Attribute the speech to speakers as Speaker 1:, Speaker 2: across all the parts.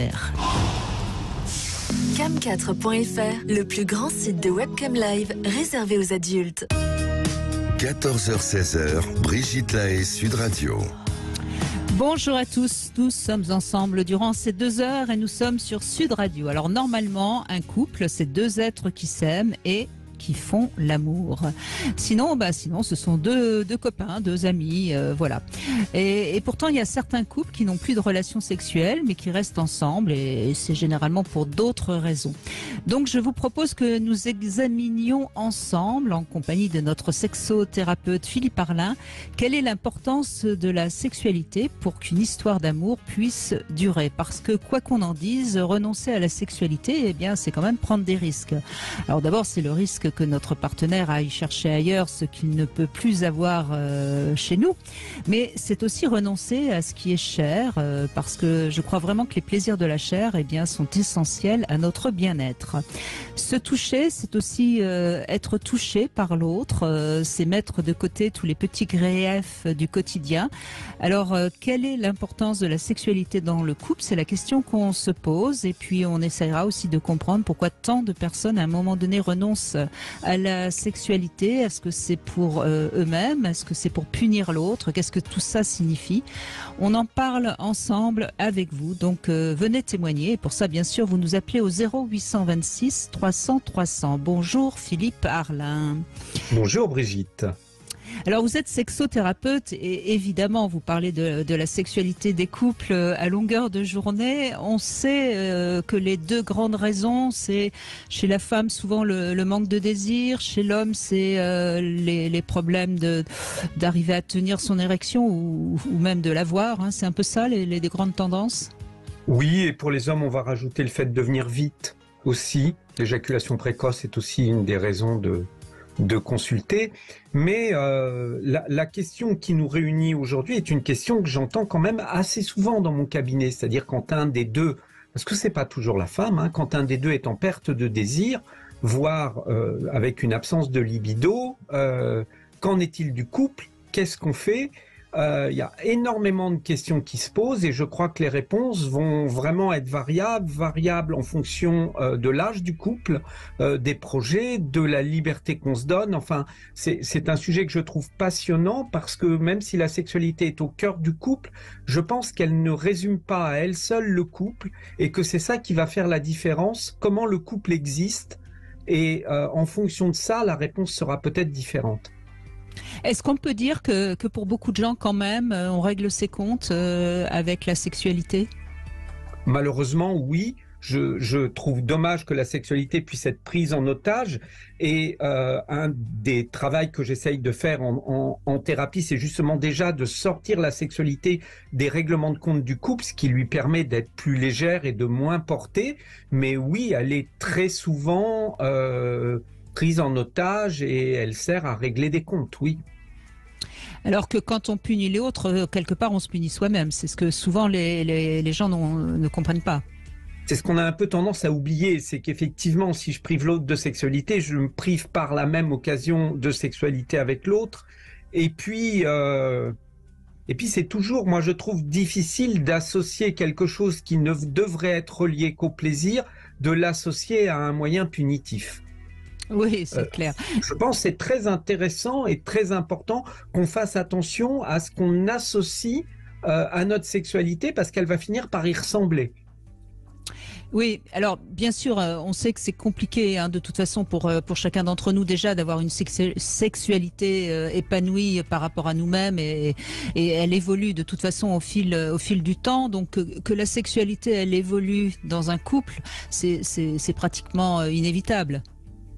Speaker 1: cam4.fr.
Speaker 2: Cam4.fr, le plus grand site de webcam live réservé aux adultes.
Speaker 3: 14h-16h, Brigitte Lahaie, Sud Radio.
Speaker 1: Bonjour à tous, nous sommes ensemble durant ces 2 heures et nous sommes sur Sud Radio. Alors normalement, un couple, c'est 2 êtres qui s'aiment et qui font l'amour. Sinon, ce sont deux copains, 2 amis, voilà. Et pourtant, il y a certains couples qui n'ont plus de relations sexuelles, mais qui restent ensemble, et c'est généralement pour d'autres raisons. Donc, je vous propose que nous examinions ensemble, en compagnie de notre sexothérapeute Philippe Arlin, quelle est l'importance de la sexualité pour qu'une histoire d'amour puisse durer. Parce que, quoi qu'on en dise, renoncer à la sexualité, eh bien, c'est quand même prendre des risques. Alors d'abord, c'est le risque que notre partenaire aille chercher ailleurs ce qu'il ne peut plus avoir chez nous. Mais c'est aussi renoncer à ce qui est cher, parce que je crois vraiment que les plaisirs de la chair, eh bien, sont essentiels à notre bien-être. Se toucher, c'est aussi être touché par l'autre, c'est mettre de côté tous les petits griefs du quotidien. Alors, quelle est l'importance de la sexualité dans le couple? C'est la question qu'on se pose, et puis on essaiera aussi de comprendre pourquoi tant de personnes à un moment donné renoncent à la sexualité. Est-ce que c'est pour eux-mêmes? Est-ce que c'est pour punir l'autre? Qu'est-ce que tout ça signifie? On en parle ensemble avec vous, donc venez témoigner. Et pour ça, bien sûr, vous nous appelez au 0826 300 300. Bonjour Philippe Arlin.
Speaker 4: Bonjour Brigitte.
Speaker 1: Alors vous êtes sexothérapeute et évidemment vous parlez de la sexualité des couples à longueur de journée. On sait que les 2 grandes raisons, c'est chez la femme souvent le manque de désir, chez l'homme c'est les problèmes d'arriver à tenir son érection ou même de l'avoir, hein. C'est un peu ça les grandes tendances?
Speaker 4: Oui, et pour les hommes on va rajouter le fait de venir vite aussi. L'éjaculation précoce est aussi une des raisons de consulter, mais la question qui nous réunit aujourd'hui est une question que j'entends quand même assez souvent dans mon cabinet, c'est-à-dire quand un des deux, parce que c'est pas toujours la femme, hein, quand un des deux est en perte de désir, voire avec une absence de libido, qu'en est-il du couple? Qu'est-ce qu'on fait? Il y a énormément de questions qui se posent et je crois que les réponses vont vraiment être variables en fonction de l'âge du couple, des projets, de la liberté qu'on se donne. Enfin, c'est un sujet que je trouve passionnant parce que même si la sexualité est au cœur du couple, je pense qu'elle ne résume pas à elle seule le couple et que c'est ça qui va faire la différence, comment le couple existe et en fonction de ça, la réponse sera peut-être différente.
Speaker 1: Est-ce qu'on peut dire que pour beaucoup de gens quand même, on règle ses comptes avec la sexualité?
Speaker 4: Malheureusement, oui. Je trouve dommage que la sexualité puisse être prise en otage. Et un des travaux que j'essaye de faire en thérapie, c'est justement déjà de sortir la sexualité des règlements de compte du couple, ce qui lui permet d'être plus légère et de moins portée. Mais oui, elle est très souvent prise en otage et elle sert à régler des comptes, oui.
Speaker 1: Alors que quand on punit les autres, quelque part on se punit soi-même. C'est ce que souvent les gens ne comprennent pas.
Speaker 4: C'est ce qu'on a un peu tendance à oublier, c'est qu'effectivement, si je prive l'autre de sexualité, je me prive par la même occasion de sexualité avec l'autre. Et puis c'est toujours, moi je trouve difficile d'associer quelque chose qui ne devrait être relié qu'au plaisir, de l'associer à un moyen punitif.
Speaker 1: Oui, c'est clair.
Speaker 4: Je pense que c'est très intéressant et très important qu'on fasse attention à ce qu'on associe à notre sexualité parce qu'elle va finir par y ressembler.
Speaker 1: Oui, alors bien sûr, on sait que c'est compliqué de toute façon pour chacun d'entre nous déjà d'avoir une sexualité épanouie par rapport à nous-mêmes et elle évolue de toute façon au fil du temps. Donc que la sexualité elle évolue dans un couple, c'est pratiquement inévitable.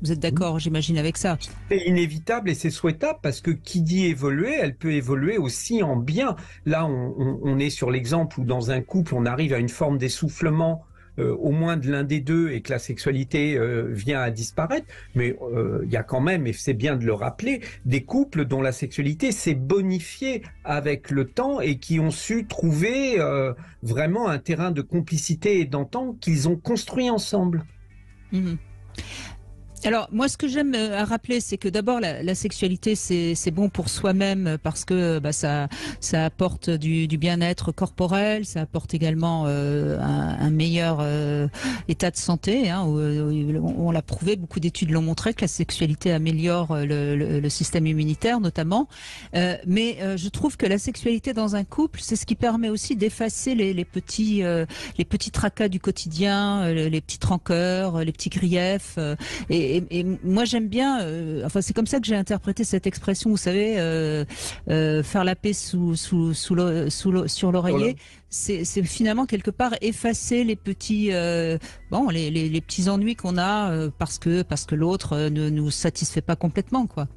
Speaker 1: Vous êtes d'accord, j'imagine, avec ça?
Speaker 4: C'est inévitable et c'est souhaitable parce que qui dit évoluer, elle peut évoluer aussi en bien. Là, on est sur l'exemple où dans un couple, on arrive à une forme d'essoufflement au moins de l'un des deux et que la sexualité vient à disparaître. Mais il y a quand même, et c'est bien de le rappeler, des couples dont la sexualité s'est bonifiée avec le temps et qui ont su trouver vraiment un terrain de complicité et d'entente qu'ils ont construit ensemble.
Speaker 1: Mmh. Alors moi, ce que j'aime à rappeler, c'est que d'abord la sexualité, c'est bon pour soi-même parce que ça apporte du bien-être corporel, ça apporte également un meilleur état de santé. Hein, où on l'a prouvé, beaucoup d'études l'ont montré que la sexualité améliore le système immunitaire notamment. Mais je trouve que la sexualité dans un couple, c'est ce qui permet aussi d'effacer les petits tracas du quotidien, les petites rancœurs, les petits griefs. Et moi j'aime bien, enfin c'est comme ça que j'ai interprété cette expression, vous savez, faire la paix sur l'oreiller. C'est finalement quelque part effacer les petits, les petits ennuis qu'on a parce que l'autre ne nous satisfait pas complètement, quoi.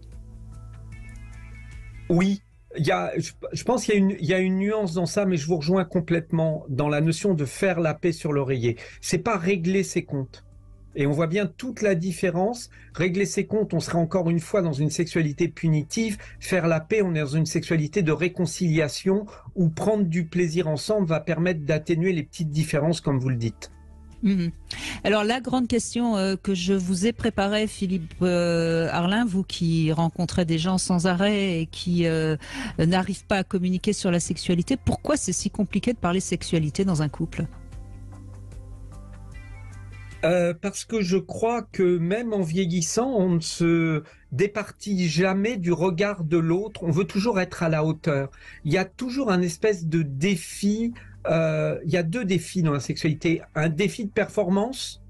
Speaker 4: Oui. Je pense qu'il y a une nuance dans ça, mais je vous rejoins complètement dans la notion de faire la paix sur l'oreiller. C'est pas régler ses comptes. Et on voit bien toute la différence. Régler ses comptes, on serait encore une fois dans une sexualité punitive. Faire la paix, on est dans une sexualité de réconciliation où prendre du plaisir ensemble va permettre d'atténuer les petites différences, comme vous le dites.
Speaker 1: Mmh. Alors la grande question que je vous ai préparée, Philippe Arlin, vous qui rencontrez des gens sans arrêt et qui n'arrivent pas à communiquer sur la sexualité, pourquoi c'est si compliqué de parler sexualité dans un couple ?
Speaker 4: Parce que je crois que même en vieillissant, on ne se départit jamais du regard de l'autre. On veut toujours être à la hauteur. Il y a toujours un espèce de défi. Il y a deux défis dans la sexualité. Un défi de performance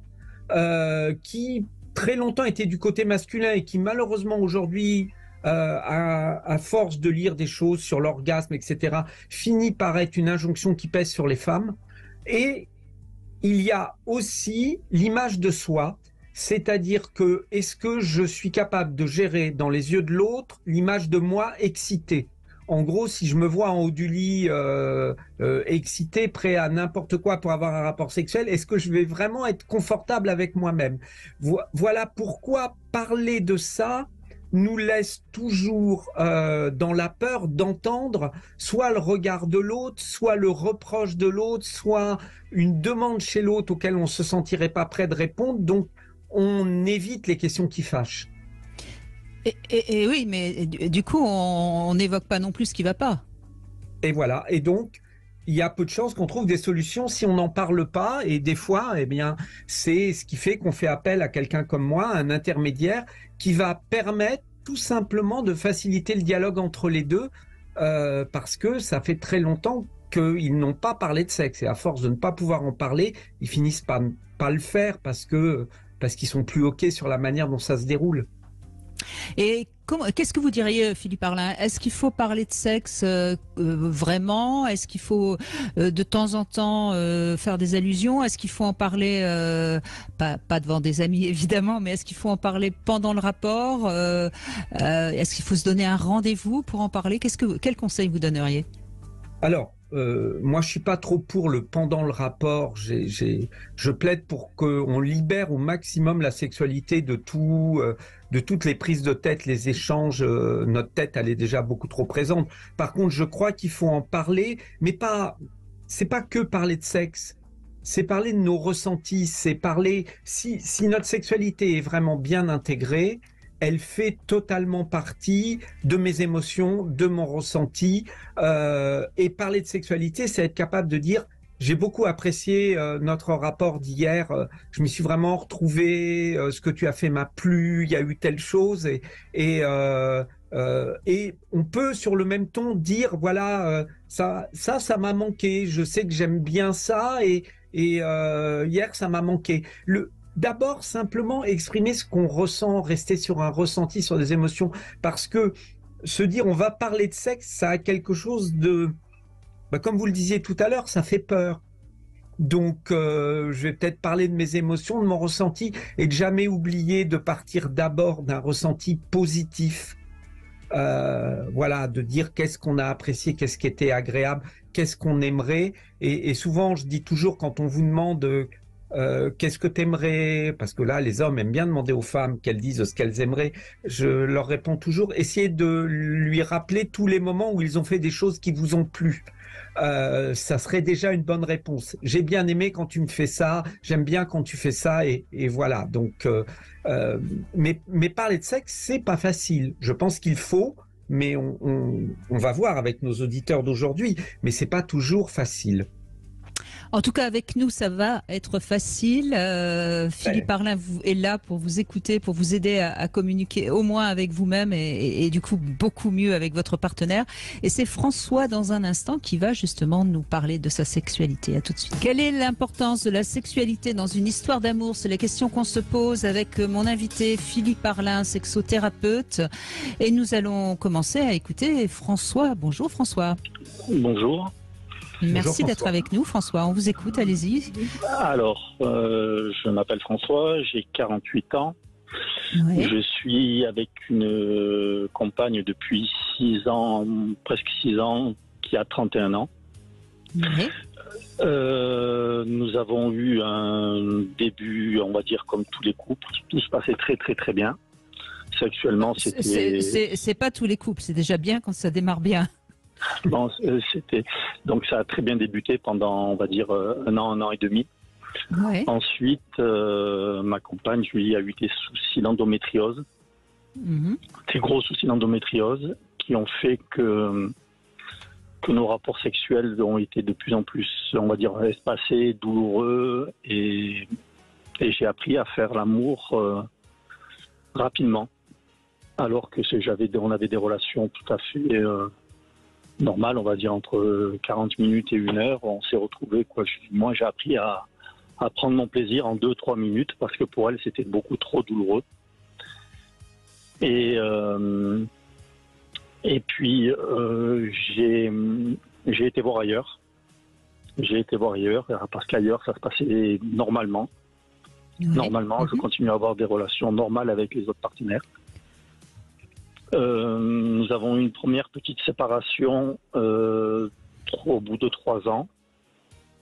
Speaker 4: qui très longtemps était du côté masculin et qui malheureusement aujourd'hui, à force de lire des choses sur l'orgasme, etc., finit par être une injonction qui pèse sur les femmes. Et il y a aussi l'image de soi, c'est-à-dire que est-ce que je suis capable de gérer dans les yeux de l'autre l'image de moi excitée ? En gros, si je me vois en haut du lit excité, prêt à n'importe quoi pour avoir un rapport sexuel, est-ce que je vais vraiment être confortable avec moi-même ? Voilà pourquoi parler de ça nous laisse toujours dans la peur d'entendre soit le regard de l'autre, soit le reproche de l'autre, soit une demande chez l'autre auquel on ne se sentirait pas prêt de répondre. Donc, on évite les questions qui fâchent.
Speaker 1: Et oui, mais du coup, on n'évoque pas non plus ce qui ne va pas.
Speaker 4: Et voilà. Et donc, il y a peu de chances qu'on trouve des solutions si on n'en parle pas. Et des fois, eh bien, c'est ce qui fait qu'on fait appel à quelqu'un comme moi, un intermédiaire, qui va permettre tout simplement de faciliter le dialogue entre les deux, parce que ça fait très longtemps qu'ils n'ont pas parlé de sexe. Et à force de ne pas pouvoir en parler, ils finissent par ne pas le faire parce qu'ils sont plus OK sur la manière dont ça se déroule.
Speaker 1: Et qu'est-ce que vous diriez, Philippe Arlin ? Est-ce qu'il faut parler de sexe vraiment ? Est-ce qu'il faut de temps en temps faire des allusions ? Est-ce qu'il faut en parler, pas devant des amis évidemment, mais est-ce qu'il faut en parler pendant le rapport ? Est-ce qu'il faut se donner un rendez-vous pour en parler ? Quel conseil vous donneriez ?
Speaker 4: Alors, moi, je suis pas trop pour le pendant le rapport. Je plaide pour qu'on libère au maximum la sexualité de toutes les prises de tête, les échanges. Notre tête, elle est déjà beaucoup trop présente. Par contre, je crois qu'il faut en parler, mais c'est pas que parler de sexe. C'est parler de nos ressentis. C'est parler, si notre sexualité est vraiment bien intégrée, elle fait totalement partie de mes émotions, de mon ressenti. Et parler de sexualité, c'est être capable de dire « j'ai beaucoup apprécié notre rapport d'hier, je m'y suis vraiment retrouvé, ce que tu as fait m'a plu, il y a eu telle chose. » Et on peut sur le même ton dire « voilà, ça m'a manqué, je sais que j'aime bien ça et hier ça m'a manqué ». D'abord, simplement exprimer ce qu'on ressent, rester sur un ressenti, sur des émotions. Parce que se dire on va parler de sexe, ça a quelque chose de... comme vous le disiez tout à l'heure, ça fait peur. Donc, je vais peut-être parler de mes émotions, de mon ressenti, et de jamais oublier de partir d'abord d'un ressenti positif. Voilà, de dire qu'est-ce qu'on a apprécié, qu'est-ce qui était agréable, qu'est-ce qu'on aimerait. Et souvent, je dis toujours, quand on vous demande... qu'est-ce que t'aimerais? Parce que là, les hommes aiment bien demander aux femmes qu'elles disent ce qu'elles aimeraient. Je leur réponds toujours, essayez de lui rappeler tous les moments où ils ont fait des choses qui vous ont plu. Ça serait déjà une bonne réponse. J'ai bien aimé quand tu me fais ça, j'aime bien quand tu fais ça, et voilà. Donc, mais parler de sexe, c'est pas facile. Je pense qu'il faut, mais on va voir avec nos auditeurs d'aujourd'hui, mais c'est pas toujours facile.
Speaker 1: En tout cas, avec nous, ça va être facile. Philippe Parlin est là pour vous écouter, pour vous aider à communiquer au moins avec vous-même et du coup beaucoup mieux avec votre partenaire. Et c'est François, dans un instant, qui va justement nous parler de sa sexualité. À tout de suite. Quelle est l'importance de la sexualité dans une histoire d'amour? C'est la question qu'on se pose avec mon invité Philippe Parlin, sexothérapeute. Et nous allons commencer à écouter François. Bonjour François.
Speaker 5: Bonjour.
Speaker 1: Merci d'être avec nous, François. On vous écoute, allez-y.
Speaker 5: Alors, je m'appelle François, j'ai 48 ans.
Speaker 1: Oui.
Speaker 5: Je suis avec une compagne depuis 6 ans, presque 6 ans, qui a 31 ans.
Speaker 1: Oui.
Speaker 5: Nous avons eu un début, on va dire, comme tous les couples. Tout se passait très, très, très bien. Sexuellement, c'était...
Speaker 1: C'est pas tous les couples, c'est déjà bien quand ça démarre bien.
Speaker 5: Bon, donc ça a très bien débuté pendant, on va dire, un an et demi.
Speaker 1: Ouais.
Speaker 5: Ensuite, ma compagne, lui, a eu des soucis d'endométriose, des gros soucis d'endométriose, qui ont fait que nos rapports sexuels ont été de plus en plus, on va dire, espacés, douloureux, et j'ai appris à faire l'amour rapidement, alors que on avait des relations tout à fait normales, on va dire entre 40 minutes et 1 heure. On s'est retrouvés, moi j'ai appris à prendre mon plaisir en 2-3 minutes, parce que pour elle c'était beaucoup trop douloureux. Et puis j'ai été voir ailleurs. Parce qu'ailleurs ça se passait normalement.
Speaker 1: Oui.
Speaker 5: Normalement, je continue à avoir des relations normales avec les autres partenaires. Nous avons eu une première petite séparation au bout de 3 ans.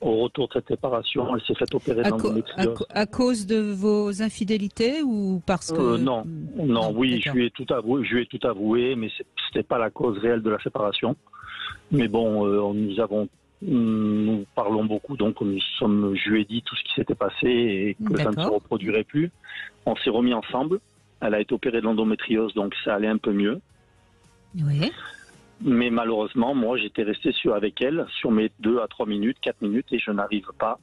Speaker 5: Au retour de cette séparation, elle s'est faite opérer d'endométriose.
Speaker 1: À cause de vos infidélités ou parce que...
Speaker 5: Non, oui, je lui ai tout avoué, mais c'était pas la cause réelle de la séparation. Mais bon, nous parlons beaucoup, donc je lui ai dit tout ce qui s'était passé et que ça ne se reproduirait plus. On s'est remis ensemble. Elle a été opérée de l'endométriose, donc ça allait un peu mieux.
Speaker 1: Oui.
Speaker 5: Mais malheureusement, moi, j'étais resté avec elle sur mes 2 à 3 minutes, 4 minutes, et je n'arrive pas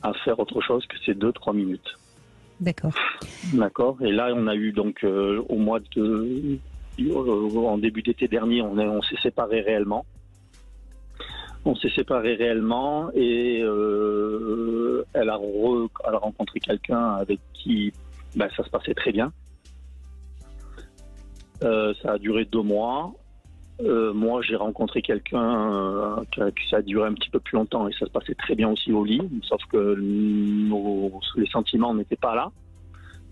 Speaker 5: à faire autre chose que ces 2-3 minutes.
Speaker 1: D'accord.
Speaker 5: D'accord. Et là, on a eu donc en début d'été dernier, on s'est séparés réellement. Et elle a rencontré quelqu'un avec qui ça se passait très bien. Ça a duré 2 mois. Moi, j'ai rencontré quelqu'un qui ça a duré un petit peu plus longtemps et ça se passait très bien aussi au lit, sauf que les sentiments n'étaient pas là,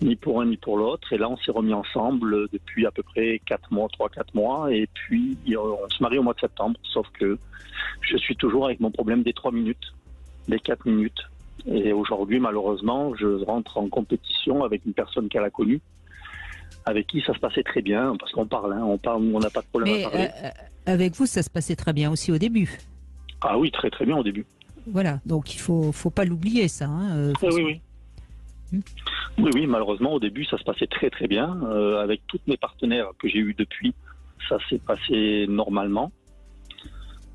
Speaker 5: ni pour un ni pour l'autre. Et là, on s'est remis ensemble depuis à peu près 3-4 mois, et puis on se marie au mois de septembre, sauf que je suis toujours avec mon problème des 3 minutes, des 4 minutes. Et aujourd'hui, malheureusement, je rentre en compétition avec une personne qu'elle a connue, avec qui ça se passait très bien, parce qu'on parle, on n'a pas de problème à parler.
Speaker 1: Avec vous, ça se passait très bien aussi au début.
Speaker 5: Ah oui, très très bien au début.
Speaker 1: Voilà, donc il faut pas l'oublier ça.
Speaker 5: Oui. Oui, malheureusement, au début, ça se passait très très bien. Avec toutes mes partenaires que j'ai eus depuis, ça s'est passé normalement.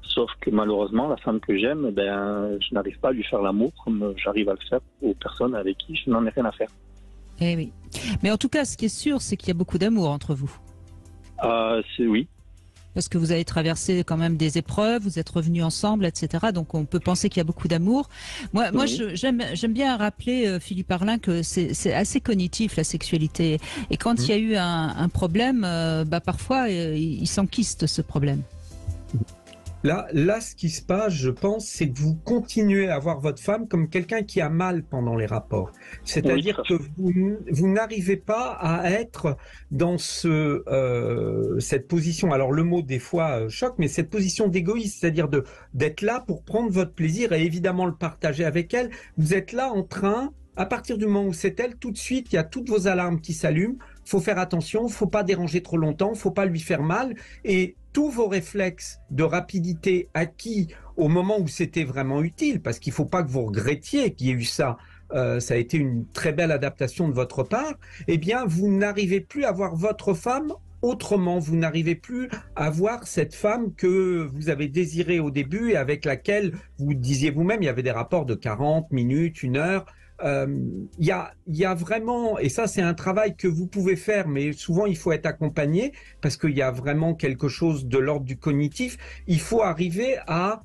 Speaker 5: Sauf que malheureusement, la femme que j'aime, je n'arrive pas à lui faire l'amour comme j'arrive à le faire aux personnes avec qui je n'en ai rien à faire.
Speaker 1: Eh oui. Mais en tout cas, ce qui est sûr, c'est qu'il y a beaucoup d'amour entre vous.
Speaker 5: Oui.
Speaker 1: Parce que vous avez traversé quand même des épreuves, vous êtes revenus ensemble, etc. Donc on peut penser qu'il y a beaucoup d'amour. Moi, j'aime bien rappeler, Philippe Parlin, que c'est assez cognitif, la sexualité. Et quand il y a eu un problème, parfois, il s'enquiste ce problème.
Speaker 4: Là, ce qui se passe, je pense, c'est que vous continuez à voir votre femme comme quelqu'un qui a mal pendant les rapports. C'est-à-dire que vous n'arrivez pas à être dans cette position. Alors le mot des fois choque, mais cette position d'égoïste, c'est-à-dire d'être là pour prendre votre plaisir et évidemment le partager avec elle. Vous êtes là en train, à partir du moment où c'est elle, tout de suite, il y a toutes vos alarmes qui s'allument. Faut faire attention, faut pas déranger trop longtemps, faut pas lui faire mal. Et tous vos réflexes de rapidité acquis au moment où c'était vraiment utile, parce qu'il ne faut pas que vous regrettiez qu'il y ait eu ça, ça a été une très belle adaptation de votre part, eh bien, vous n'arrivez plus à voir votre femme autrement. Vous n'arrivez plus à voir cette femme que vous avez désirée au début et avec laquelle vous disiez vous-même, il y avait des rapports de 40 minutes, 1 heure. Il y a vraiment, et ça c'est un travail que vous pouvez faire, mais souvent il faut être accompagné parce qu'il y a vraiment quelque chose de l'ordre du cognitif. Il faut arriver à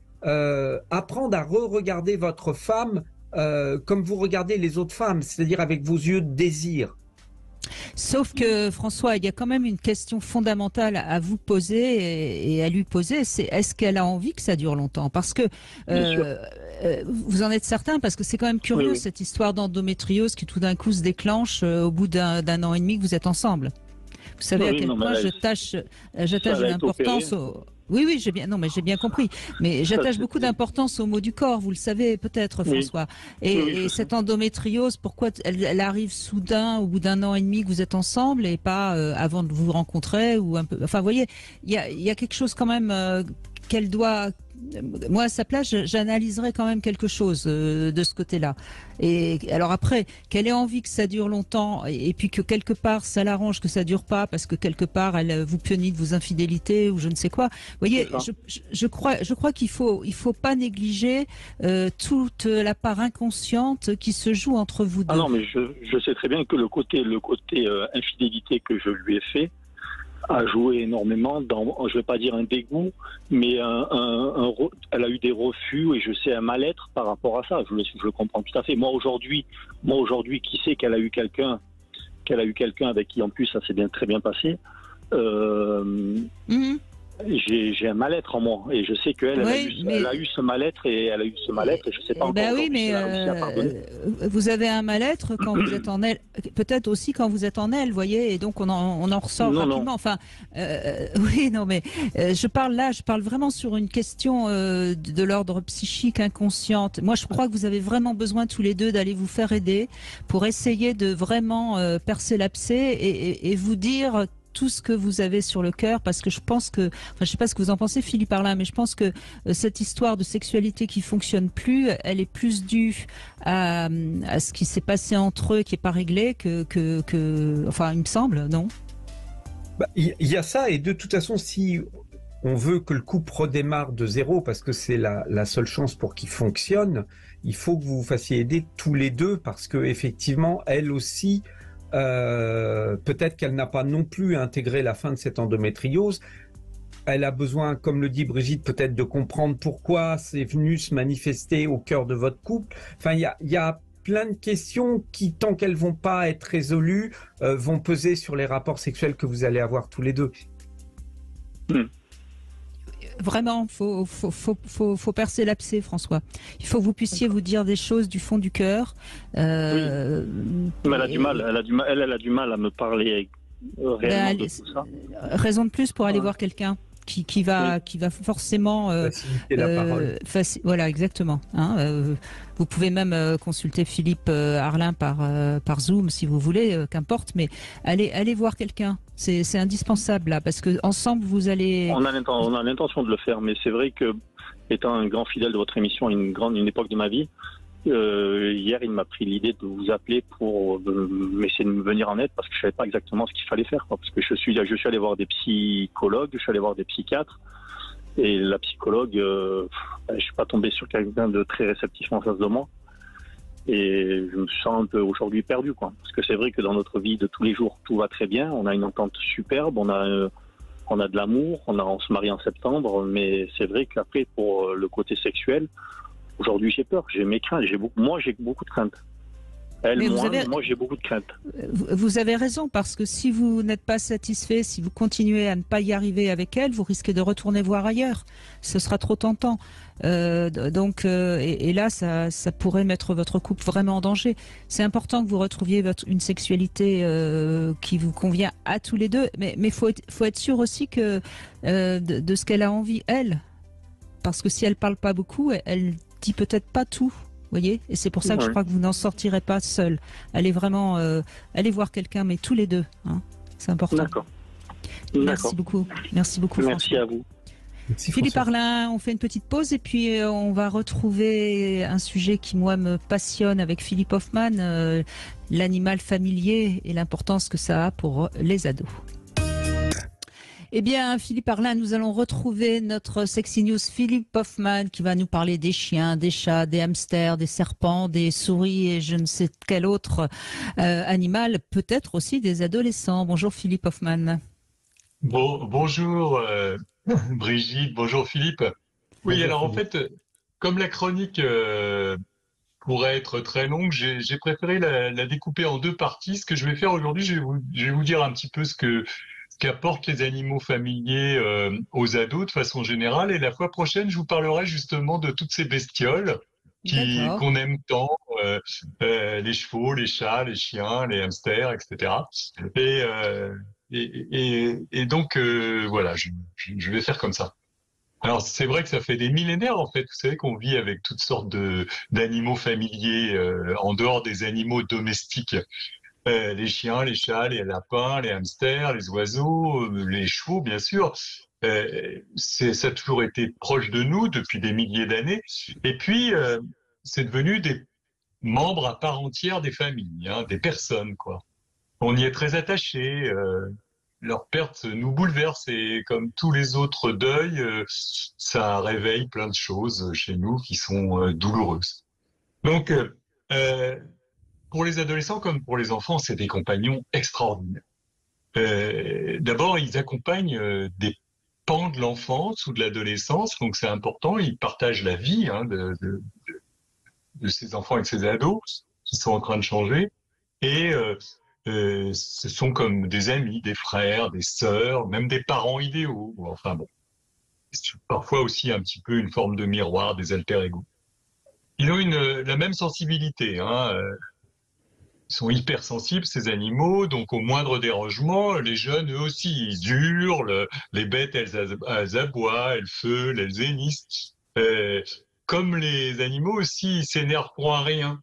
Speaker 4: apprendre à re-regarder votre femme comme vous regardez les autres femmes, c'est-à-dire avec vos yeux de désir.
Speaker 1: Sauf que François, il y a quand même une question fondamentale à vous poser et à lui poser, c'est est-ce qu'elle a envie que ça dure longtemps? Parce que vous en êtes certain, parce que c'est quand même curieux cette histoire d'endométriose qui tout d'un coup se déclenche au bout d'un an et demi que vous êtes ensemble. Vous savez à quel point j'attache une importance au... Oui, j'ai bien compris. Mais j'attache beaucoup d'importance au mot du corps, vous le savez peut-être, François. Et cette endométriose, pourquoi elle arrive soudain, au bout d'un an et demi que vous êtes ensemble, et pas avant de vous rencontrer ou un peu. Enfin, vous voyez, il y a quelque chose quand même qu'elle doit. Moi, à sa place, j'analyserais quand même quelque chose de ce côté-là. Et alors après, qu'elle ait envie que ça dure longtemps, et puis que quelque part, ça l'arrange que ça dure pas, parce que quelque part, elle vous punit de vos infidélités ou je ne sais quoi. Vous voyez, je crois qu'il faut pas négliger toute la part inconsciente qui se joue entre vous deux.
Speaker 5: Ah non, mais je sais très bien que le côté infidélité que je lui ai fait a joué énormément dans, je vais pas dire un dégoût, mais elle a eu des refus et je sais un mal-être par rapport à ça. Je le comprends tout à fait. Moi aujourd'hui, qui sait qu'elle a eu quelqu'un avec qui en plus ça s'est très bien passé. J'ai un mal-être en moi et je sais qu'elle elle a eu ce mal-être et je sais pas encore si elle a réussi à pardonner.
Speaker 1: Vous avez un mal-être quand vous êtes en elle, peut-être aussi quand vous êtes en elle, voyez, et donc on en ressort rapidement. Non. Enfin, je parle vraiment sur une question de l'ordre psychique inconsciente. Moi, je crois que vous avez vraiment besoin tous les deux d'aller vous faire aider pour essayer de vraiment percer l'abcès et vous dire tout ce que vous avez sur le cœur, parce que je pense que, je sais pas ce que vous en pensez, Philippe Arlin, mais je pense que cette histoire de sexualité qui fonctionne plus, elle est plus due à ce qui s'est passé entre eux, qui est pas réglé, enfin, il me semble, non?
Speaker 4: Il y a ça, et de toute façon, si on veut que le couple redémarre de zéro, parce que c'est la seule chance pour qu'il fonctionne, il faut que vous vous fassiez aider tous les deux, parce que effectivement, elle aussi, peut-être qu'elle n'a pas non plus intégré la fin de cette endométriose. Elle a besoin, comme le dit Brigitte, peut-être de comprendre pourquoi c'est venu se manifester au cœur de votre couple. Enfin, il y a plein de questions qui, tant qu'elles vont pas être résolues, vont peser sur les rapports sexuels que vous allez avoir tous les deux.
Speaker 1: Vraiment, faut percer l'abcès, François. Il faut que vous puissiez vous dire des choses du fond du cœur.
Speaker 5: Mais elle a du mal. Elle a du mal à me parler réellement de tout ça.
Speaker 1: Raison de plus pour aller voir quelqu'un qui va forcément
Speaker 4: faciliter la parole.
Speaker 1: Voilà, exactement. Vous pouvez même consulter Philippe Arlin par Zoom si vous voulez, qu'importe, mais allez voir quelqu'un. C'est indispensable là, parce que ensemble vous allez.
Speaker 5: On a l'intention de le faire, mais c'est vrai que, étant un grand fidèle de votre émission à une époque de ma vie, hier il m'a pris l'idée de vous appeler pour essayer de me venir en aide, parce que je savais pas exactement ce qu'il fallait faire, parce que je suis allé voir des psychologues, je suis allé voir des psychiatres, et la psychologue, je suis pas tombé sur quelqu'un de très réceptif en face de moi, et je me sens un peu aujourd'hui perdu, quoi. Parce que c'est vrai que dans notre vie de tous les jours tout va très bien, on a une entente superbe, on a de l'amour, on se marie en septembre, mais c'est vrai qu'après pour le côté sexuel, aujourd'hui j'ai peur, j'ai mes craintes, j'ai beaucoup de craintes. Elle,
Speaker 1: Mais
Speaker 5: moi, j'ai beaucoup de crainte.
Speaker 1: vous avez raison, parce que si vous n'êtes pas satisfait, si vous continuez à ne pas y arriver avec elle, vous risquez de retourner voir ailleurs. Ce sera trop tentant. Et là, ça pourrait mettre votre couple vraiment en danger. C'est important que vous retrouviez une sexualité qui vous convient à tous les deux, mais faut être sûr aussi que de ce qu'elle a envie, elle. Parce que si elle parle pas beaucoup, elle dit peut-être pas tout. Voyez, et c'est pour ça que je crois que vous n'en sortirez pas seul. Allez vraiment, allez voir quelqu'un, mais tous les deux. Hein. C'est important.
Speaker 5: D'accord.
Speaker 1: Merci beaucoup. Merci beaucoup.
Speaker 5: Merci à vous.
Speaker 4: Merci,
Speaker 1: Philippe
Speaker 4: François.
Speaker 1: Arlin, on fait une petite pause et puis on va retrouver un sujet qui moi me passionne avec Philippe Hoffman, l'animal familier et l'importance que ça a pour les ados. Eh bien, Philippe Arlin, nous allons retrouver notre Sexy News Philippe Hoffman qui va nous parler des chiens, des chats, des hamsters, des serpents, des souris et je ne sais quel autre animal, peut-être aussi des adolescents. Bonjour Philippe Hoffman.
Speaker 6: Bonjour Brigitte, bonjour Philippe. Oui,
Speaker 4: Bonjour,
Speaker 6: alors en
Speaker 4: Philippe.
Speaker 6: fait, comme la chronique pourrait être très longue, j'ai préféré la découper en deux parties. Ce que je vais faire aujourd'hui, je vais vous dire un petit peu qu'apportent les animaux familiers aux ados de façon générale. Et la fois prochaine, je vous parlerai justement de toutes ces bestioles
Speaker 1: D'accord.
Speaker 6: qu'on aime tant, les chevaux, les chats, les chiens, les hamsters, etc. Et, euh, et donc, voilà, je vais faire comme ça. Alors, c'est vrai que ça fait des millénaires, en fait. Vous savez qu'on vit avec toutes sortes d'animaux familiers en dehors des animaux domestiques. Les chiens, les chats, les lapins, les hamsters, les oiseaux, les chevaux, bien sûr. Ça a toujours été proche de nous depuis des milliers d'années. Et puis, c'est devenu des membres à part entière des familles, hein, des personnes, quoi. On y est très attaché. Leur perte nous bouleverse et comme tous les autres deuils, ça réveille plein de choses chez nous qui sont douloureuses. Donc, euh, pour les adolescents comme pour les enfants, c'est des compagnons extraordinaires. D'abord, ils accompagnent des pans de l'enfance ou de l'adolescence, donc c'est important. Ils partagent la vie de ces enfants et de ces ados qui sont en train de changer. Et ce sont comme des amis, des frères, des sœurs, même des parents idéaux. Enfin bon, c'est parfois aussi un petit peu une forme de miroir, des alter-ego. Ils ont la même sensibilité, hein. Ils sont hypersensibles, ces animaux, donc au moindre dérangement, les jeunes, eux aussi, ils hurlent, les bêtes, elles aboient, elles feulent, elles hennissent. Comme les animaux aussi, ils s'énervent pour un rien.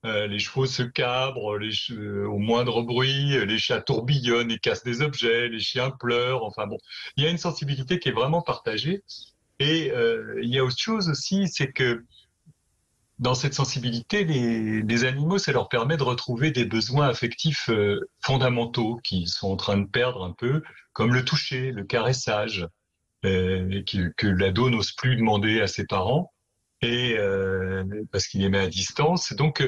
Speaker 6: Les chevaux se cabrent au moindre bruit, les chats tourbillonnent et cassent des objets, les chiens pleurent, enfin bon. Il y a une sensibilité qui est vraiment partagée. Et il y a autre chose aussi, c'est que dans cette sensibilité, les animaux, ça leur permet de retrouver des besoins affectifs fondamentaux qu'ils sont en train de perdre un peu, comme le toucher, le caressage, que l'ado n'ose plus demander à ses parents, et parce qu'il les met à distance. Donc,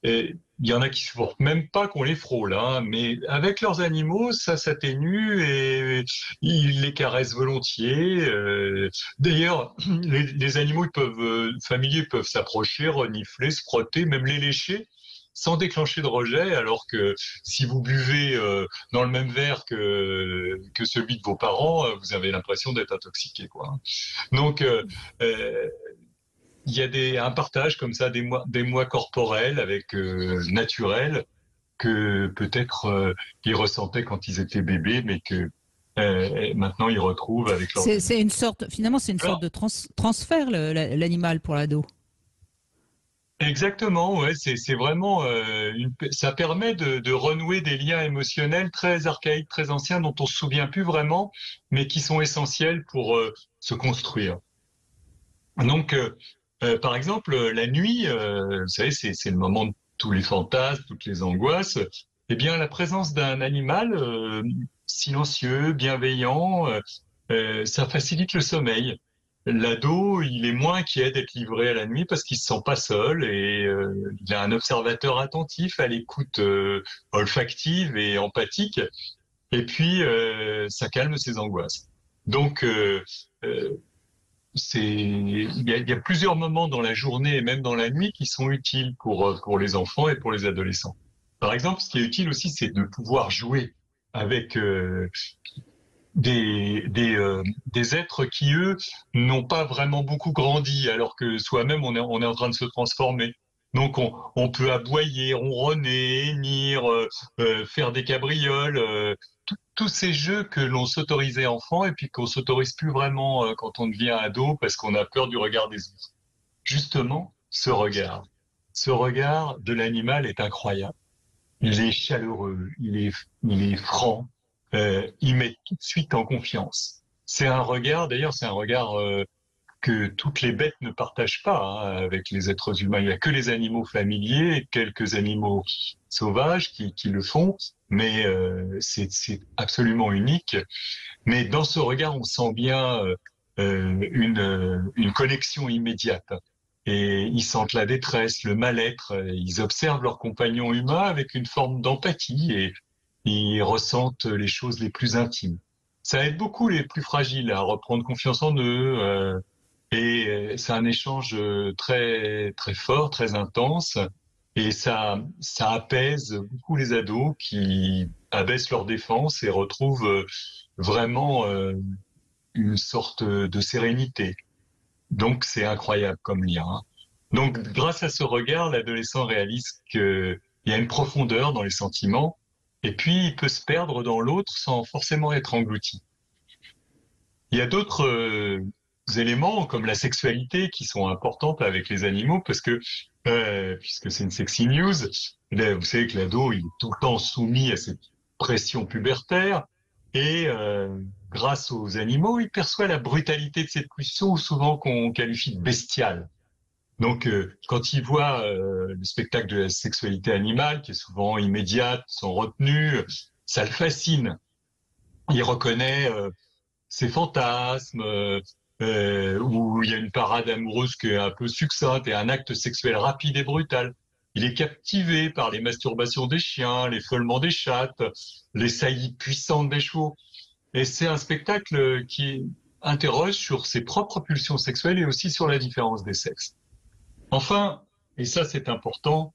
Speaker 6: il y en a qui ne supportent même pas qu'on les frôle, hein, mais avec leurs animaux, ça s'atténue et ils les caressent volontiers. D'ailleurs, les animaux familiers peuvent s'approcher, renifler, se frotter, même les lécher sans déclencher de rejet, alors que si vous buvez dans le même verre que celui de vos parents, vous avez l'impression d'être intoxiqué, quoi. Donc, il y a un partage comme ça des moi corporels avec naturels que peut-être ils ressentaient quand ils étaient bébés, mais que maintenant ils retrouvent avec leurs amis.
Speaker 1: C'est une sorte, finalement, c'est une sorte
Speaker 6: Alors,
Speaker 1: de transfert, l'animal pour l'ado.
Speaker 6: exactement, ouais, c'est vraiment ça permet de renouer des liens émotionnels très archaïques, très anciens dont on se souvient plus vraiment, mais qui sont essentiels pour se construire. Donc, par exemple, la nuit, vous savez, c'est le moment de tous les fantasmes, toutes les angoisses. Eh bien, la présence d'un animal silencieux, bienveillant, ça facilite le sommeil. L'ado, il est moins inquiet d'être livré à la nuit parce qu'il se sent pas seul et il a un observateur attentif à l'écoute olfactive et empathique. Et puis, ça calme ses angoisses. Donc, il y a plusieurs moments dans la journée et même dans la nuit qui sont utiles pour les enfants et pour les adolescents. Par exemple, ce qui est utile aussi, c'est de pouvoir jouer avec des êtres qui, eux, n'ont pas vraiment beaucoup grandi, alors que soi-même, on est en train de se transformer. Donc, on peut aboyer, ronronner, hennir, faire des cabrioles, tous ces jeux que l'on s'autorisait enfant et puis qu'on s'autorise plus vraiment quand on devient ado parce qu'on a peur du regard des autres. Justement, ce regard de l'animal est incroyable. Il est chaleureux, il est franc, il met tout de suite en confiance. C'est un regard, d'ailleurs, c'est un regard que toutes les bêtes ne partagent pas avec les êtres humains. Il n'y a que les animaux familiers et quelques animaux sauvages qui le font, mais c'est absolument unique. Mais dans ce regard, on sent bien une connexion immédiate. Et ils sentent la détresse, le mal-être. Ils observent leurs compagnons humains avec une forme d'empathie et ils ressentent les choses les plus intimes. Ça aide beaucoup les plus fragiles à reprendre confiance en eux. Et c'est un échange très très fort, très intense. Et ça apaise beaucoup les ados qui abaissent leurs défenses et retrouvent vraiment une sorte de sérénité. Donc, c'est incroyable comme lien. Hein. Donc, grâce à ce regard, l'adolescent réalise qu'il y a une profondeur dans les sentiments et puis il peut se perdre dans l'autre sans forcément être englouti. Il y a d'autres éléments comme la sexualité qui sont importantes avec les animaux parce que, puisque c'est une sexy news, là, vous savez que l'ado, il est tout le temps soumis à cette pression pubertaire et grâce aux animaux, il perçoit la brutalité de cette pulsion, souvent qu'on qualifie de bestiale. Donc, quand il voit le spectacle de la sexualité animale, qui est souvent immédiate, sans retenue, ça le fascine. Il reconnaît ses fantasmes, où il y a une parade amoureuse qui est un peu succincte et un acte sexuel rapide et brutal. Il est captivé par les masturbations des chiens, les feulements des chattes, les saillies puissantes des chevaux. Et c'est un spectacle qui interroge sur ses propres pulsions sexuelles et aussi sur la différence des sexes. Enfin, et ça c'est important,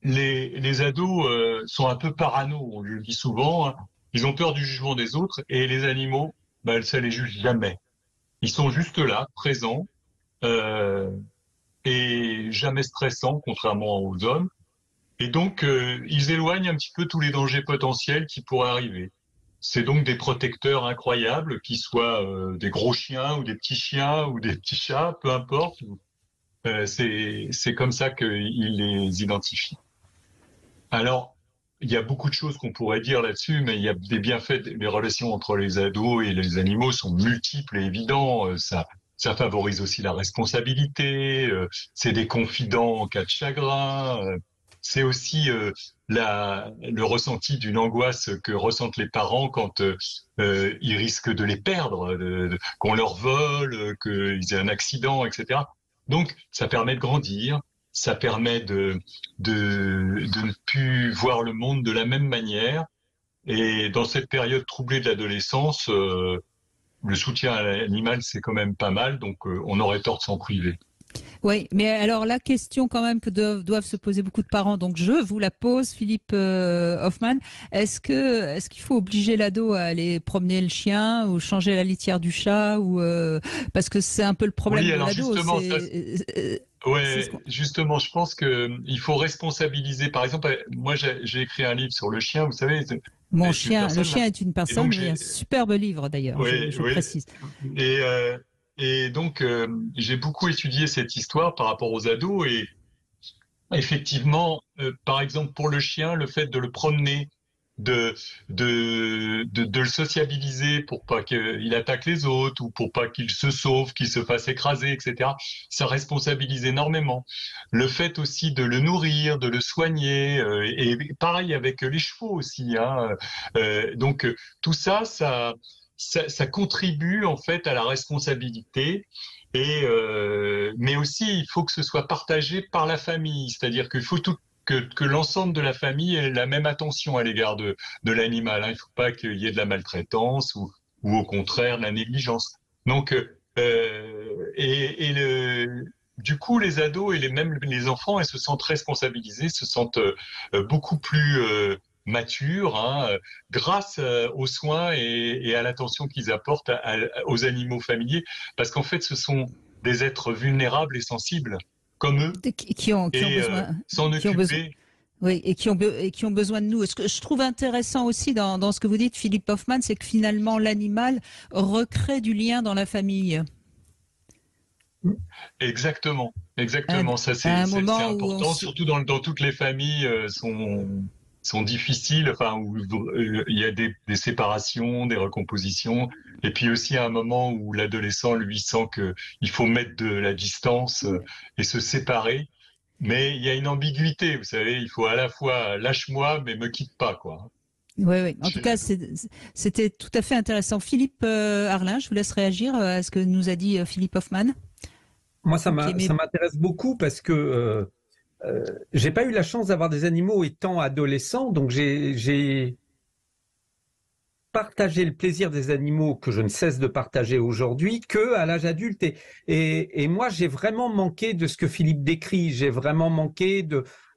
Speaker 6: les ados sont un peu parano, on le dit souvent, hein. Ils ont peur du jugement des autres et les animaux, ça les juge jamais. Ils sont juste là, présents, et jamais stressants, contrairement aux hommes. Et donc, ils éloignent un petit peu tous les dangers potentiels qui pourraient arriver. C'est donc des protecteurs incroyables, qu'ils soient des gros chiens ou des petits chats, peu importe. C'est comme ça qu'ils les identifient. Alors, il y a beaucoup de choses qu'on pourrait dire là-dessus, mais il y a des bienfaits. Les relations entre les ados et les animaux sont multiples et évidents. Ça favorise aussi la responsabilité. C'est des confidents en cas de chagrin. C'est aussi le ressenti d'une angoisse que ressentent les parents quand ils risquent de les perdre, qu'on leur vole, qu'ils aient un accident, etc. Donc, ça permet de grandir. Ça permet de ne plus voir le monde de la même manière. Et dans cette période troublée de l'adolescence, le soutien à l'animal, c'est quand même pas mal. Donc, on aurait tort de s'en priver.
Speaker 1: Oui, mais alors la question quand même que doivent se poser beaucoup de parents, donc je vous la pose, Philippe Hoffman, est-ce qu'il faut obliger l'ado à aller promener le chien ou changer la litière du chat ou parce que c'est un peu le problème de l'ado.
Speaker 6: Justement, je pense qu'il faut responsabiliser. Par exemple, moi, j'ai écrit un livre sur le chien, vous savez.
Speaker 1: Le chien est une personne, et un superbe livre d'ailleurs, je précise.
Speaker 6: Et donc, j'ai beaucoup étudié cette histoire par rapport aux ados et effectivement, par exemple, pour le chien, le fait de le promener, de le sociabiliser pour pas qu'il attaque les autres ou pour pas qu'il se sauve, qu'il se fasse écraser, etc. Ça responsabilise énormément. Le fait aussi de le nourrir, de le soigner, et pareil avec les chevaux aussi. Hein. Donc tout ça contribue en fait à la responsabilité. Mais aussi, il faut que ce soit partagé par la famille, c'est-à-dire qu'il faut que l'ensemble de la famille ait la même attention à l'égard de l'animal. Hein. Il ne faut pas qu'il y ait de la maltraitance ou au contraire de la négligence. Donc, Du coup, les ados et même les enfants, ils se sentent responsabilisés, se sentent beaucoup plus matures, hein, grâce aux soins et à l'attention qu'ils apportent aux animaux familiers, parce qu'en fait, ce sont des êtres vulnérables et sensibles, comme eux,
Speaker 1: qui ont besoin,
Speaker 6: s'en occuper.
Speaker 1: Oui, et qui ont besoin de nous. Ce que je trouve intéressant aussi dans ce que vous dites, Philippe Hoffmann, c'est que finalement l'animal recrée du lien dans la famille.
Speaker 6: Exactement. Ça, c'est important, surtout dans toutes les familles sont difficiles, enfin où il y a des séparations, des recompositions, et puis aussi à un moment où l'adolescent lui sent que il faut mettre de la distance et se séparer. Mais il y a une ambiguïté, vous savez, il faut à la fois lâche-moi, mais me quitte pas, quoi.
Speaker 1: Oui. En tout cas, c'était tout à fait intéressant. Philippe Arlin, je vous laisse réagir à ce que nous a dit Philippe Hoffmann.
Speaker 4: Moi, ça m'intéresse beaucoup parce que j'ai pas eu la chance d'avoir des animaux étant adolescent, donc j'ai partagé le plaisir des animaux que je ne cesse de partager aujourd'hui que à l'âge adulte. Et moi, j'ai vraiment manqué de ce que Philippe décrit. J'ai vraiment manqué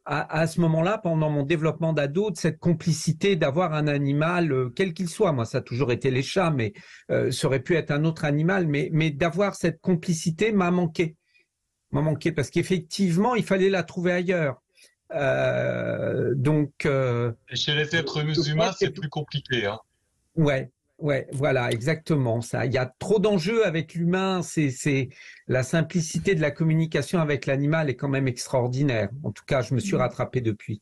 Speaker 4: à ce moment-là, pendant mon développement d'ado, de cette complicité d'avoir un animal, quel qu'il soit. Moi, ça a toujours été les chats, mais ça aurait pu être un autre animal. Mais d'avoir cette complicité m'a manqué parce qu'effectivement, il fallait la trouver ailleurs.
Speaker 6: Et chez les êtres humains, c'est plus compliqué, hein.
Speaker 4: Ouais, voilà, exactement ça. Il y a trop d'enjeux avec l'humain. C'est la simplicité de la communication avec l'animal est quand même extraordinaire. En tout cas, je me suis rattrapé depuis.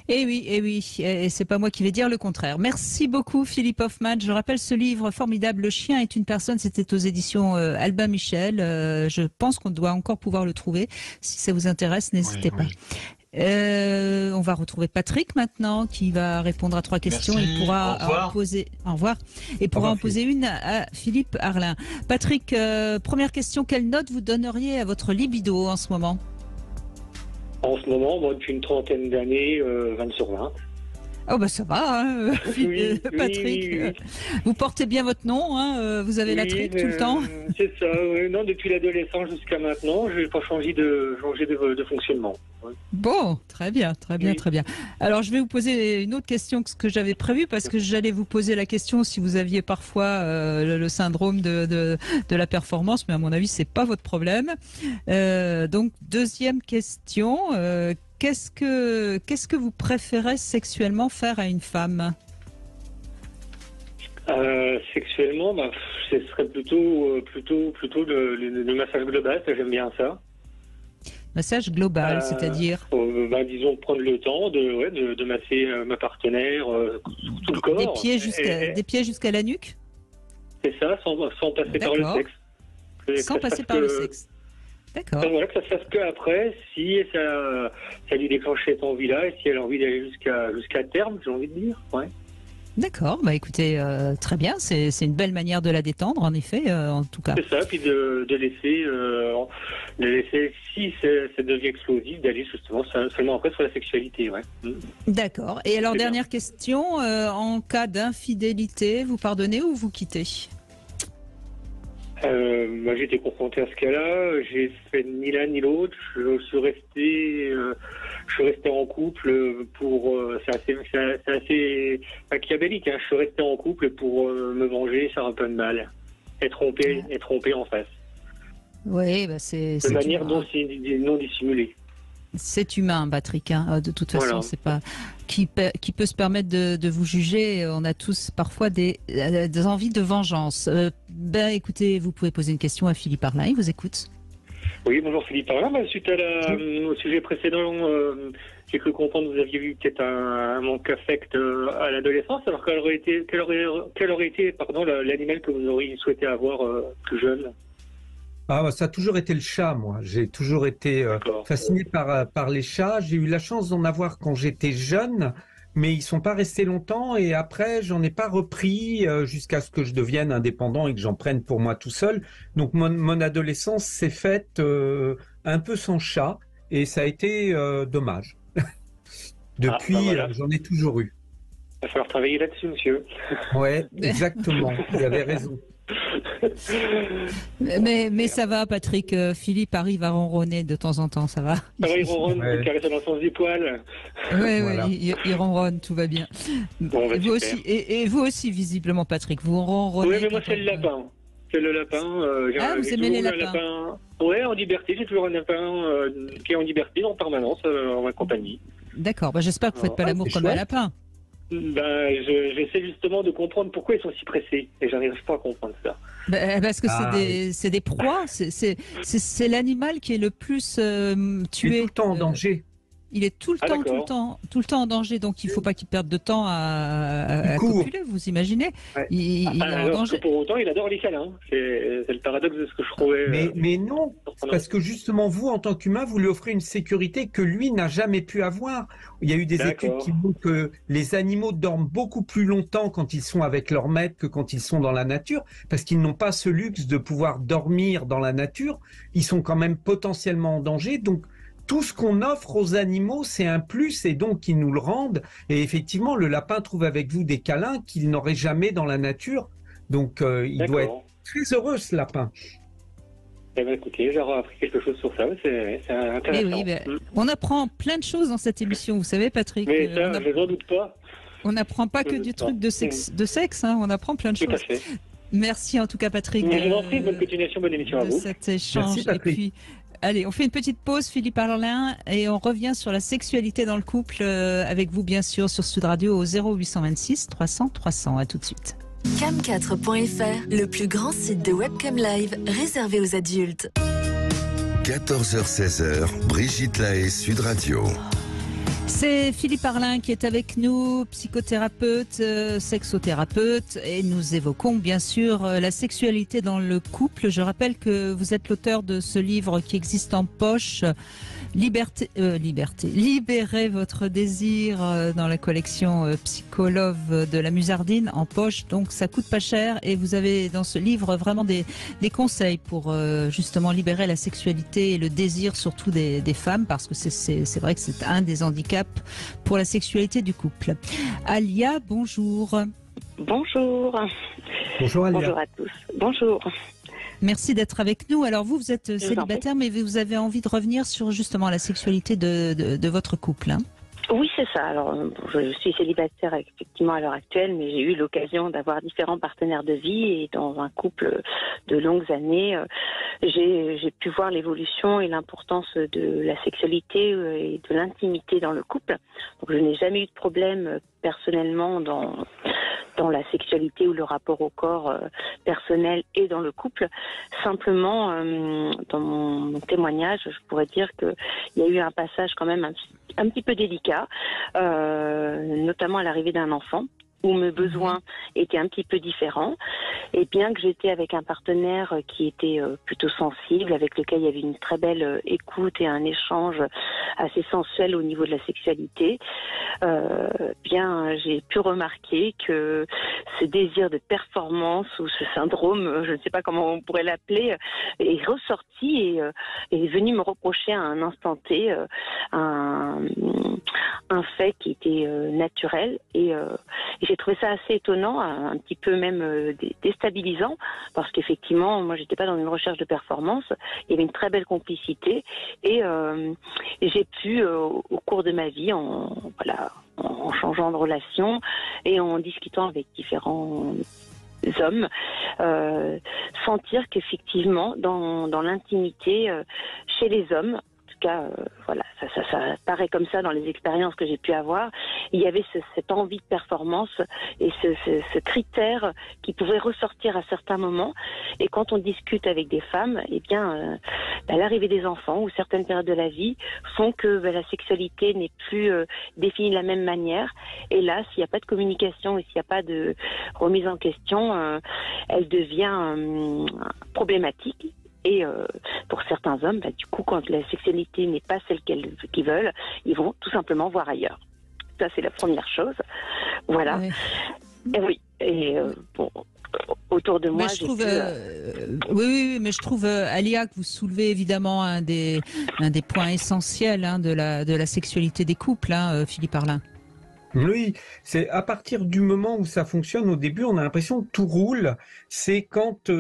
Speaker 1: Eh oui, et c'est pas moi qui vais dire le contraire. Merci beaucoup Philippe Hoffmann. Je rappelle ce livre formidable, Le chien est une personne, c'était aux éditions Albin Michel. Je pense qu'on doit encore pouvoir le trouver. Si ça vous intéresse, n'hésitez pas. On va retrouver Patrick maintenant qui va répondre à 3 questions.
Speaker 6: Merci.
Speaker 1: Il pourra en poser. Au revoir. Et pourra en poser une à Philippe Arlin. Patrick, première question, quelle note vous donneriez à votre libido en ce moment?
Speaker 7: En ce moment, moi, depuis une trentaine d'années, 20 sur 20.
Speaker 1: Oh bah ça va, hein, Patrick.
Speaker 7: Oui.
Speaker 1: Vous portez bien votre nom, hein, vous avez la trique tout le temps.
Speaker 7: C'est ça, oui. Non, depuis l'adolescence jusqu'à maintenant, je n'ai pas changé de fonctionnement. Ouais.
Speaker 1: Bon, très bien. Alors je vais vous poser une autre question que ce que j'avais prévu, parce que j'allais vous poser la question si vous aviez parfois le syndrome de la performance, mais à mon avis c'est pas votre problème. Donc deuxième question. Qu'est-ce que vous préférez sexuellement faire à une femme?
Speaker 7: Sexuellement, ce serait plutôt le massage global, ça, j'aime bien ça.
Speaker 1: Massage global, c'est-à-dire
Speaker 7: disons prendre le temps de masser ma partenaire tout le corps.
Speaker 1: Des pieds jusqu'à la nuque?
Speaker 7: C'est ça, sans passer par le sexe.
Speaker 1: Sans passer par le sexe. D'accord.
Speaker 7: Voilà, que ça se fasse qu'après, si ça lui déclenche cette envie-là, et si elle a envie d'aller jusqu'à terme, j'ai envie de dire. Ouais.
Speaker 1: D'accord, écoutez, très bien, c'est une belle manière de la détendre, en effet, en tout cas.
Speaker 7: C'est ça, puis de laisser, si ça devient explosif, d'aller justement seulement après sur la sexualité, ouais.
Speaker 1: D'accord, et alors dernière question, en cas d'infidélité, vous pardonnez ou vous quittez?
Speaker 7: J'ai été confronté à ce cas-là, j'ai fait ni l'un ni l'autre, je suis resté en couple c'est assez machiavélique, hein. Je suis resté en couple pour me venger, faire un peu de mal, être trompé en face.
Speaker 1: Oui, c'est
Speaker 7: de manière non dissimulée.
Speaker 1: C'est humain, Patrick, hein. De toute façon, c'est pas qui peut se permettre de vous juger. On a tous parfois des envies de vengeance. Écoutez, vous pouvez poser une question à Philippe Arlin, il vous écoute.
Speaker 7: Oui, bonjour Philippe Arlin. Suite au sujet précédent, j'ai cru comprendre que vous aviez eu peut-être un manque affect à l'adolescence. Alors quel aurait été l'animal que vous auriez souhaité avoir plus jeune?
Speaker 4: Ça a toujours été le chat, moi. J'ai toujours été fasciné par les chats. J'ai eu la chance d'en avoir quand j'étais jeune, mais ils sont pas restés longtemps. Et après, j'en ai pas repris jusqu'à ce que je devienne indépendant et que j'en prenne pour moi tout seul. Donc mon adolescence s'est faite un peu sans chat, et ça a été dommage. Depuis, j'en ai toujours eu.
Speaker 7: Il va falloir travailler là-dessus, monsieur.
Speaker 4: Ouais, exactement. Vous avez raison.
Speaker 1: Mais ça va, Patrick. Philippe arrive à ronronner de temps en temps, ça va.
Speaker 7: Il ronronne, il caresse dans le sens du poil.
Speaker 1: Oui,
Speaker 4: Voilà.
Speaker 1: il ronronne, tout va bien.
Speaker 7: Bon, bah,
Speaker 1: et, vous
Speaker 7: super.
Speaker 1: aussi, et vous aussi, visiblement, Patrick, vous ronronnez.
Speaker 7: Oui, mais moi, c'est le
Speaker 1: quand-
Speaker 7: lapin. C'est le lapin.
Speaker 1: Vous
Speaker 7: j'ai
Speaker 1: aimez les
Speaker 7: toujours un
Speaker 1: lapins.
Speaker 7: Ouais, en liberté. J'ai toujours un lapin qui est en liberté en permanence en ma compagnie.
Speaker 1: D'accord, j'espère que vous ne faites pas
Speaker 7: Ah,
Speaker 1: l'amour
Speaker 4: c'est
Speaker 1: comme un
Speaker 4: chouette.
Speaker 1: lapin.
Speaker 7: J'essaie justement de comprendre pourquoi ils sont si pressés. Et j'arrive pas à comprendre ça.
Speaker 1: Parce que c'est des proies, c'est l'animal qui est le plus
Speaker 4: Tu es
Speaker 1: tué.
Speaker 4: tout le temps en danger.
Speaker 1: Il est tout le
Speaker 7: d'accord.
Speaker 1: temps en danger, donc il ne faut pas qu'il perde de temps à
Speaker 4: Il court.
Speaker 1: copuler, vous imaginez.
Speaker 4: Ouais.
Speaker 1: Il est en
Speaker 7: Alors que
Speaker 1: danger.
Speaker 7: pour autant, il adore les câlins. C'est le paradoxe de ce que je trouvais.
Speaker 4: Mais non,
Speaker 7: surprenant.
Speaker 4: parce que justement, vous, en tant qu'humain, vous lui offrez une sécurité que lui n'a jamais pu avoir. Il y a eu des
Speaker 7: D'accord.
Speaker 4: études qui montrent que les animaux dorment beaucoup plus longtemps quand ils sont avec leur maître que quand ils sont dans la nature, parce qu'ils n'ont pas ce luxe de pouvoir dormir dans la nature. Ils sont quand même potentiellement en danger. Donc, tout ce qu'on offre aux animaux, c'est un plus et donc ils nous le rendent. Et effectivement, le lapin trouve avec vous des câlins qu'il n'aurait jamais dans la nature. Donc, il doit être
Speaker 7: D'accord.
Speaker 4: très heureux, ce lapin.
Speaker 7: Eh ben, écoutez, j'aurais appris quelque chose sur ça. C'est
Speaker 1: Eh
Speaker 7: intéressant.
Speaker 1: oui, on apprend plein de choses dans cette émission, vous savez, Patrick.
Speaker 7: Mais ça, je n'en doute pas.
Speaker 1: On n'apprend pas que du truc de sexe, hein, on apprend plein de
Speaker 7: Tout à
Speaker 1: choses.
Speaker 7: fait.
Speaker 1: Merci en tout cas, Patrick,
Speaker 7: Je vous en prie, bonne continuation, bonne émission à
Speaker 1: de
Speaker 7: vous.
Speaker 1: cet échange.
Speaker 4: Merci,
Speaker 1: Et
Speaker 4: Patrick.
Speaker 1: puis, allez, on fait une petite pause, Philippe Arlin, et on revient sur la sexualité dans le couple avec vous, bien sûr, sur Sud Radio au 0826 300 300. À tout de suite.
Speaker 2: Cam4.fr, le plus grand site de webcam live réservé aux adultes.
Speaker 3: 14h-16h, Brigitte Lahaie, Sud Radio.
Speaker 1: C'est Philippe Arlin qui est avec nous, psychothérapeute, sexothérapeute, et nous évoquons bien sûr la sexualité dans le couple. Je rappelle que vous êtes l'auteur de ce livre qui existe en poche, Libérez votre désir, dans la collection Psycholove de la Musardine en poche. Donc ça coûte pas cher et vous avez dans ce livre vraiment des conseils pour justement libérer la sexualité et le désir surtout des femmes, parce que c'est vrai que c'est un des handicaps pour la sexualité du couple. Alia, bonjour.
Speaker 8: Bonjour.
Speaker 4: Bonjour, Alia.
Speaker 8: Bonjour à tous. Bonjour.
Speaker 1: Merci d'être avec nous. Alors vous êtes
Speaker 8: vous en
Speaker 1: célibataire, mais vous avez envie de revenir sur justement la sexualité de votre couple. Hein.
Speaker 8: Oui, c'est ça. Alors, je suis célibataire effectivement à l'heure actuelle, mais j'ai eu l'occasion d'avoir différents partenaires de vie et dans un couple de longues années, j'ai pu voir l'évolution et l'importance de la sexualité et de l'intimité dans le couple. Donc, je n'ai jamais eu de problème personnellement dans la sexualité ou le rapport au corps personnel et dans le couple. Simplement, dans mon témoignage, je pourrais dire qu'il y a eu un passage quand même un petit peu délicat, notamment à l'arrivée d'un enfant, où mes besoins étaient un petit peu différents. Et bien que j'étais avec un partenaire qui était plutôt sensible, avec lequel il y avait une très belle écoute et un échange assez sensuel au niveau de la sexualité, bien j'ai pu remarquer que ce désir de performance ou ce syndrome, je ne sais pas comment on pourrait l'appeler, est ressorti et est venu me reprocher à un instant T un fait qui était naturel et j'ai trouvé ça assez étonnant, un petit peu même déstabilisant, parce qu'effectivement, moi, j'étais pas dans une recherche de performance. Il y avait une très belle complicité et j'ai pu, au cours de ma vie, en changeant de relation et en discutant avec différents hommes, sentir qu'effectivement, dans l'intimité, chez les hommes, cas, voilà, ça paraît comme ça dans les expériences que j'ai pu avoir. Il y avait cette envie de performance et ce critère qui pouvait ressortir à certains moments. Et quand on discute avec des femmes, eh bien, l'arrivée des enfants ou certaines périodes de la vie font que la sexualité n'est plus définie de la même manière. Et là, s'il n'y a pas de communication et s'il n'y a pas de remise en question, elle devient problématique. Et pour certains hommes, du coup, quand la sexualité n'est pas celle qu'ils veulent, ils vont tout simplement voir ailleurs. Ça, c'est la première chose. Voilà. Ouais. Et oui. Et bon, autour de moi,
Speaker 1: je trouve, oui, mais je trouve, Alia, que vous soulevez évidemment un des points essentiels de la sexualité des couples, Philippe Arlin.
Speaker 4: Oui, c'est à partir du moment où ça fonctionne, au début, on a l'impression que tout roule. C'est quand,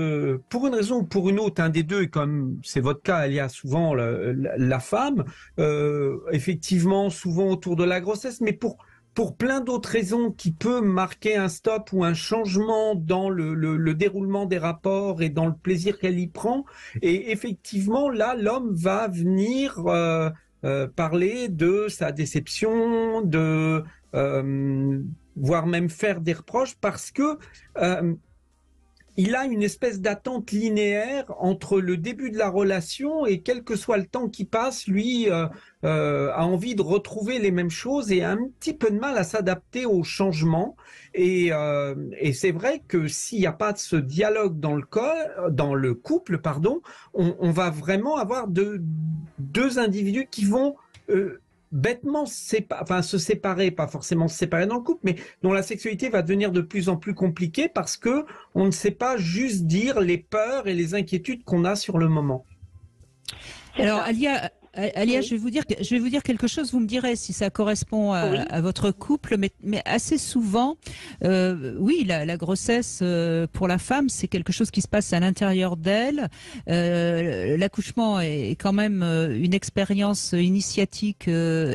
Speaker 4: pour une raison ou pour une autre, un des deux, et comme c'est votre cas, il y a souvent la femme, effectivement, souvent autour de la grossesse, mais pour plein d'autres raisons qui peut marquer un stop ou un changement dans le déroulement des rapports et dans le plaisir qu'elle y prend. Et effectivement, là, l'homme va venir parler de sa déception, voire même faire des reproches parce que il a une espèce d'attente linéaire entre le début de la relation et quel que soit le temps qui passe, lui a envie de retrouver les mêmes choses et a un petit peu de mal à s'adapter au changement. Et c'est vrai que s'il n'y a pas de ce dialogue dans le couple, pardon, on va vraiment avoir deux individus qui vont bêtement se séparer, pas forcément se séparer dans le couple, mais dont la sexualité va devenir de plus en plus compliquée parce que on ne sait pas juste dire les peurs et les inquiétudes qu'on a sur le moment.
Speaker 1: Alors, Alia,
Speaker 8: Oui.
Speaker 1: je vais vous dire quelque chose. Vous me direz si ça correspond à votre couple, mais assez souvent, oui, la grossesse pour la femme, c'est quelque chose qui se passe à l'intérieur d'elle. L'accouchement est quand même une expérience initiatique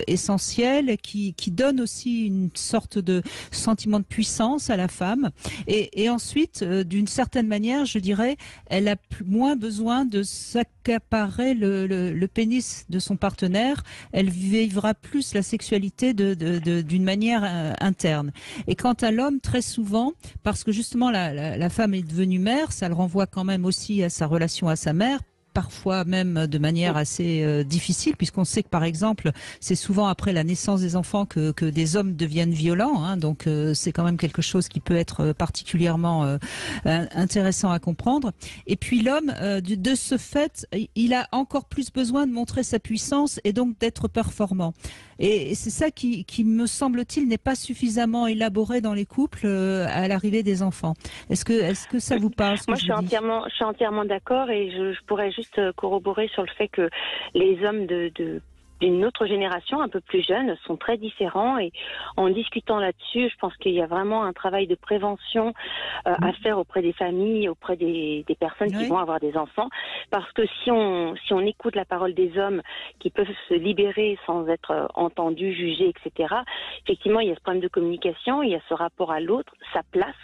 Speaker 1: essentielle qui donne aussi une sorte de sentiment de puissance à la femme. Et ensuite, d'une certaine manière, je dirais, elle a moins besoin de s'accaparer le pénis de son partenaire, elle vivra plus la sexualité d'une manière interne. Et quant à l'homme, très souvent, parce que justement la femme est devenue mère, ça le renvoie quand même aussi à sa relation à sa mère, parfois même de manière assez difficile, puisqu'on sait que par exemple, c'est souvent après la naissance des enfants que des hommes deviennent violents, hein, donc c'est quand même quelque chose qui peut être particulièrement intéressant à comprendre. Et puis l'homme, de ce fait, il a encore plus besoin de montrer sa puissance et donc d'être performant. Et c'est ça qui me semble-t-il, n'est pas suffisamment élaboré dans les couples à l'arrivée des enfants. Est-ce que ça vous parle, ce que
Speaker 8: Moi, je suis entièrement d'accord et je pourrais juste corroborer sur le fait que les hommes d'une autre génération, un peu plus jeune, sont très différents et en discutant là-dessus, je pense qu'il y a vraiment un travail de prévention à faire auprès des familles, auprès des personnes qui vont avoir des enfants, parce que si on écoute la parole des hommes qui peuvent se libérer sans être entendus, jugés, etc., effectivement, il y a ce problème de communication, il y a ce rapport à l'autre, sa place,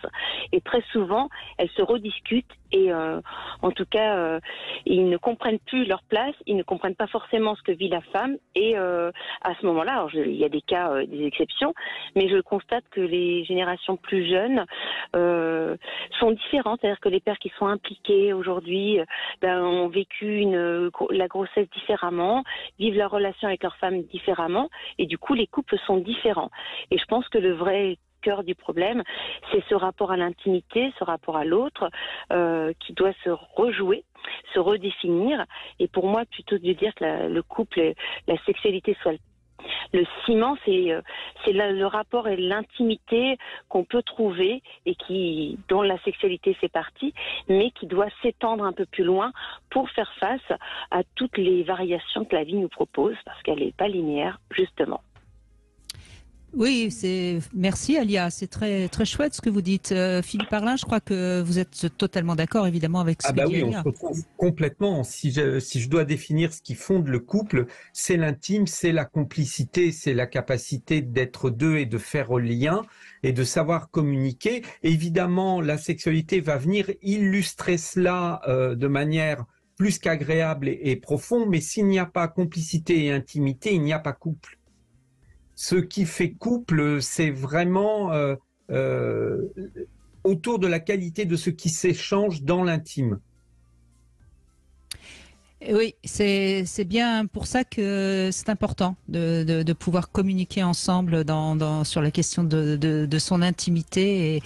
Speaker 8: et très souvent, elles se rediscutent et en tout cas, ils ne comprennent plus leur place, ils ne comprennent pas forcément ce que vit la femme. Et à ce moment-là, alors il y a des cas, des exceptions, mais je constate que les générations plus jeunes sont différentes. C'est-à-dire que les pères qui sont impliqués aujourd'hui ont vécu la grossesse différemment, vivent leur relation avec leur femme différemment, et du coup les couples sont différents. Et je pense que le vrai cœur du problème, c'est ce rapport à l'intimité, ce rapport à l'autre qui doit se rejouer, se redéfinir. Et pour moi, plutôt que de dire que le couple, la sexualité soit le ciment, c'est le rapport et l'intimité qu'on peut trouver et dont la sexualité fait partie, mais qui doit s'étendre un peu plus loin pour faire face à toutes les variations que la vie nous propose, parce qu'elle n'est pas linéaire, justement.
Speaker 1: Oui, merci Alia, c'est très très chouette ce que vous dites. Philippe Arlin, je crois que vous êtes totalement d'accord évidemment avec ce que dit Alia.
Speaker 4: On se retrouve complètement. Si je dois définir ce qui fonde le couple, c'est l'intime, c'est la complicité, c'est la capacité d'être deux et de faire lien et de savoir communiquer. Évidemment, la sexualité va venir illustrer cela de manière plus qu'agréable et profonde, mais s'il n'y a pas complicité et intimité, il n'y a pas couple. Ce qui fait couple, c'est vraiment autour de la qualité de ce qui s'échange dans l'intime.
Speaker 1: Oui, c'est bien pour ça que c'est important de pouvoir communiquer ensemble sur la question de son intimité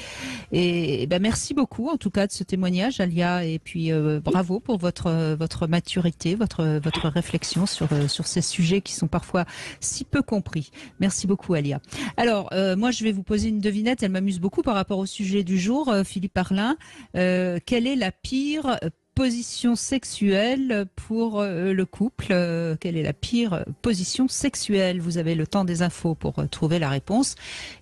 Speaker 1: et merci beaucoup en tout cas de ce témoignage, Alia, et puis bravo pour votre maturité, votre réflexion sur ces sujets qui sont parfois si peu compris. Merci beaucoup, Alia. Alors moi je vais vous poser une devinette, elle m'amuse beaucoup par rapport au sujet du jour, Philippe Arlin. Quelle est la pire position sexuelle pour le couple. Quelle est la pire position sexuelle? Vous avez le temps des infos pour trouver la réponse.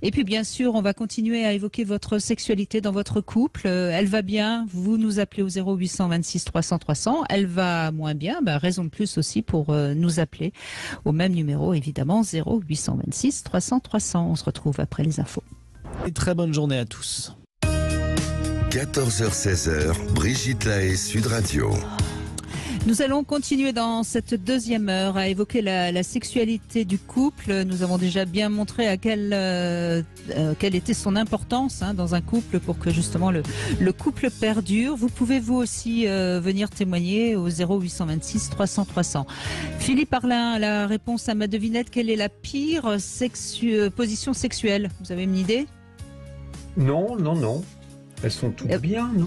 Speaker 1: Et puis bien sûr, on va continuer à évoquer votre sexualité dans votre couple. Elle va bien, vous nous appelez au 0826 300 300. Elle va moins bien, raison de plus aussi pour nous appeler au même numéro, évidemment, 0826 300 300. On se retrouve après les infos.
Speaker 9: Et très bonne journée à tous.
Speaker 3: 14h-16h, Brigitte Lahaie, Sud Radio.
Speaker 1: Nous allons continuer dans cette deuxième heure à évoquer la sexualité du couple. Nous avons déjà bien montré à quelle était son importance dans un couple pour que justement le couple perdure. Vous pouvez vous aussi venir témoigner au 0826 300 300. Philippe Arlin, la réponse à ma devinette, quelle est la pire position sexuelle? Vous avez une idée?
Speaker 4: Non. Elles sont toutes bien, non?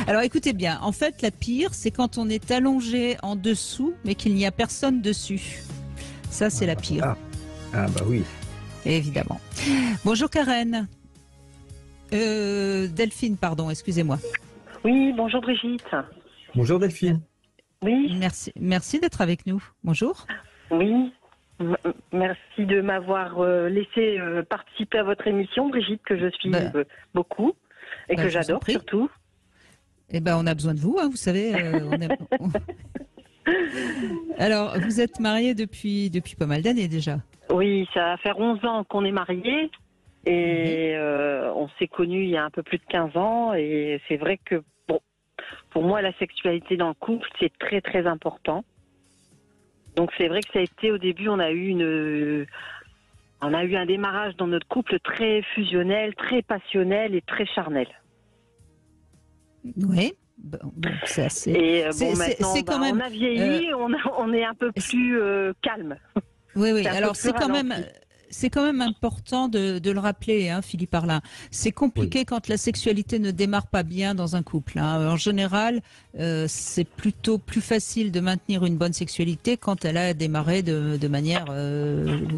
Speaker 1: Alors écoutez bien, en fait la pire c'est quand on est allongé en dessous mais qu'il n'y a personne dessus. Ça c'est la pire.
Speaker 4: Ah bah oui.
Speaker 1: Évidemment. Bonjour Karen. Delphine, pardon, excusez-moi.
Speaker 10: Oui, bonjour Brigitte.
Speaker 4: Bonjour Delphine.
Speaker 10: Oui.
Speaker 1: Merci d'être avec nous. Bonjour.
Speaker 10: Oui. Merci de m'avoir laissé participer à votre émission, Brigitte, que je suis beaucoup et que j'adore surtout.
Speaker 1: Eh ben, on a besoin de vous, vous savez. Alors, vous êtes mariée depuis pas mal d'années déjà.
Speaker 10: Oui, ça va faire 11 ans qu'on est mariés et on s'est connus il y a un peu plus de 15 ans et c'est vrai que pour moi, la sexualité dans le couple, c'est très très important. Donc c'est vrai que ça a été au début, on a eu un démarrage dans notre couple très fusionnel, très passionnel et très charnel.
Speaker 1: Oui, c'est assez.
Speaker 10: Et maintenant, quand même, on a vieilli, on est un peu plus calme.
Speaker 1: Oui. Alors c'est quand même important de le rappeler, Philippe Arlin. C'est compliqué quand la sexualité ne démarre pas bien dans un couple. En général, c'est plutôt plus facile de maintenir une bonne sexualité quand elle a démarré de manière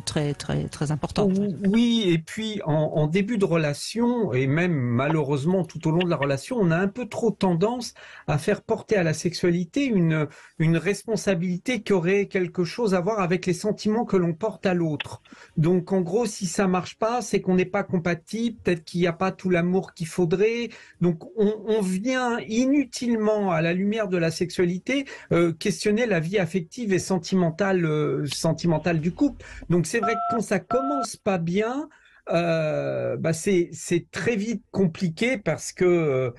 Speaker 1: très, très, très importante.
Speaker 4: Oui, et puis en début de relation, et même malheureusement tout au long de la relation, on a un peu trop tendance à faire porter à la sexualité une responsabilité qui aurait quelque chose à voir avec les sentiments que l'on porte à l'autre. Donc en gros, si ça marche pas, c'est qu'on n'est pas compatible, peut-être qu'il n'y a pas tout l'amour qu'il faudrait. Donc on vient inutilement, à la lumière de la sexualité, questionner la vie affective et sentimentale du couple. Donc c'est vrai que quand ça commence pas bien, c'est très vite compliqué parce que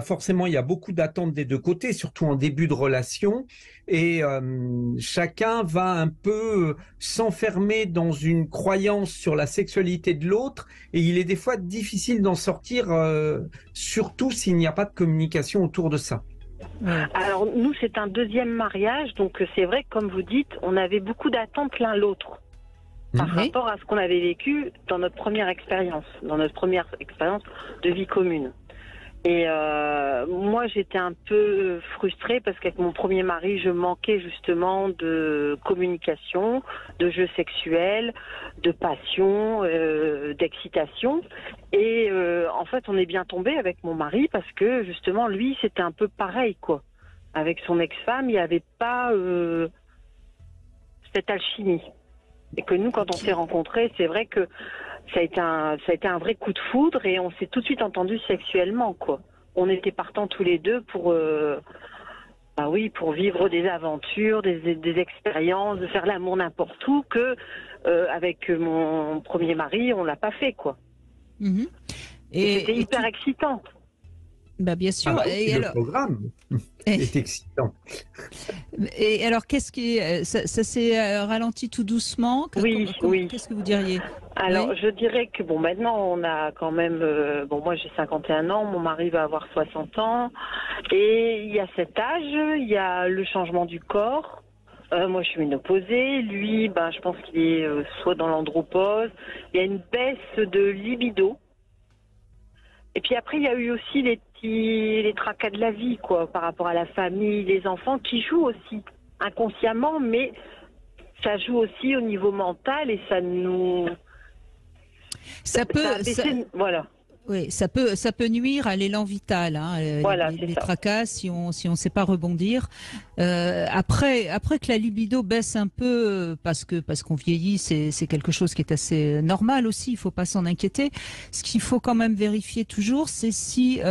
Speaker 4: forcément il y a beaucoup d'attentes des deux côtés, surtout en début de relation, et chacun va un peu s'enfermer dans une croyance sur la sexualité de l'autre, et il est des fois difficile d'en sortir, surtout s'il n'y a pas de communication autour de ça.
Speaker 10: Alors nous c'est un deuxième mariage, donc c'est vrai que comme vous dites, on avait beaucoup d'attentes l'un l'autre. Par rapport à ce qu'on avait vécu dans notre première expérience de vie commune. Et moi, j'étais un peu frustrée parce qu'avec mon premier mari, je manquais justement de communication, de jeux sexuels, de passion, d'excitation. Et en fait, on est bien tombé avec mon mari parce que justement, lui, c'était un peu pareil, quoi. Avec son ex-femme, il n'y avait pas cette alchimie. Et que nous, quand on s'est rencontrés, c'est vrai que ça a été un vrai coup de foudre et on s'est tout de suite entendus sexuellement, quoi. On était partants tous les deux pour vivre des aventures, des expériences, de faire l'amour n'importe où, que avec mon premier mari, on l'a pas fait, quoi. Et c'était hyper excitant.
Speaker 1: Bien sûr.
Speaker 4: Le programme est excitant.
Speaker 1: Et alors, ça s'est ralenti tout doucement?
Speaker 10: Oui.
Speaker 1: Qu'est-ce que vous diriez?
Speaker 10: Alors, je dirais que maintenant, on a quand même... moi, j'ai 51 ans, mon mari va avoir 60 ans. Et il y a cet âge, il y a le changement du corps. Moi, je suis ménopausée. Lui, je pense qu'il est soit dans l'andropause. Il y a une baisse de libido. Et puis après, il y a eu aussi les tracas de la vie, quoi, par rapport à la famille, les enfants, qui jouent aussi inconsciemment, mais ça joue aussi au niveau mental et ça nous...
Speaker 1: Voilà. Oui, ça peut nuire à l'élan vital, hein,
Speaker 10: Voilà,
Speaker 1: les
Speaker 10: ça.
Speaker 1: tracas, si on sait pas rebondir. Après que la libido baisse un peu, parce qu'on vieillit, c'est quelque chose qui est assez normal aussi. Il faut pas s'en inquiéter. Ce qu'il faut quand même vérifier toujours, c'est si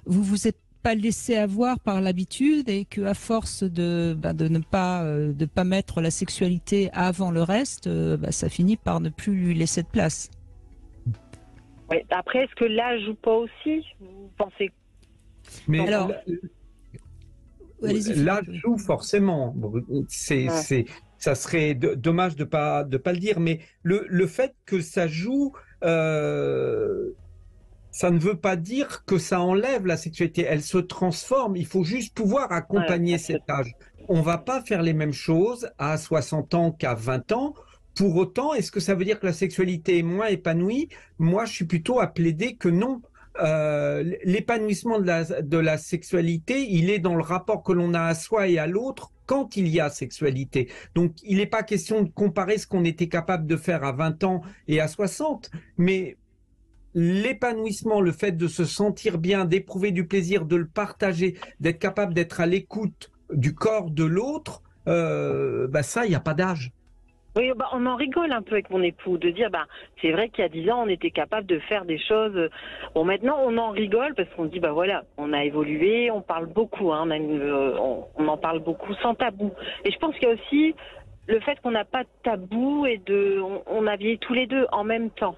Speaker 1: vous êtes pas laissé avoir par l'habitude et que à force de ne pas mettre la sexualité avant le reste, ça finit par ne plus lui laisser de place.
Speaker 10: Oui. Après, est-ce que l'âge joue pas aussi? Vous pensez?
Speaker 4: Mais
Speaker 1: Alors,
Speaker 4: l'âge joue forcément. Ça serait dommage de pas le dire, mais le fait que ça joue, ça ne veut pas dire que ça enlève la sexualité. Elle se transforme. Il faut juste pouvoir accompagner cet âge. On va pas faire les mêmes choses à 60 ans qu'à 20 ans. Pour autant, est-ce que ça veut dire que la sexualité est moins épanouie? Moi, je suis plutôt à plaider que non. L'épanouissement de la sexualité, il est dans le rapport que l'on a à soi et à l'autre quand il y a sexualité. Donc, il n'est pas question de comparer ce qu'on était capable de faire à 20 ans et à 60, mais l'épanouissement, le fait de se sentir bien, d'éprouver du plaisir, de le partager, d'être capable d'être à l'écoute du corps de l'autre, ça, il n'y a pas d'âge.
Speaker 10: Oui, on en rigole un peu avec mon époux, de dire, c'est vrai qu'il y a 10 ans, on était capable de faire des choses. Bon, maintenant, on en rigole parce qu'on dit, voilà, on a évolué, on parle beaucoup, hein, on en parle beaucoup sans tabou. Et je pense qu'il y a aussi le fait qu'on n'a pas de tabou et on a vieilli tous les deux en même temps.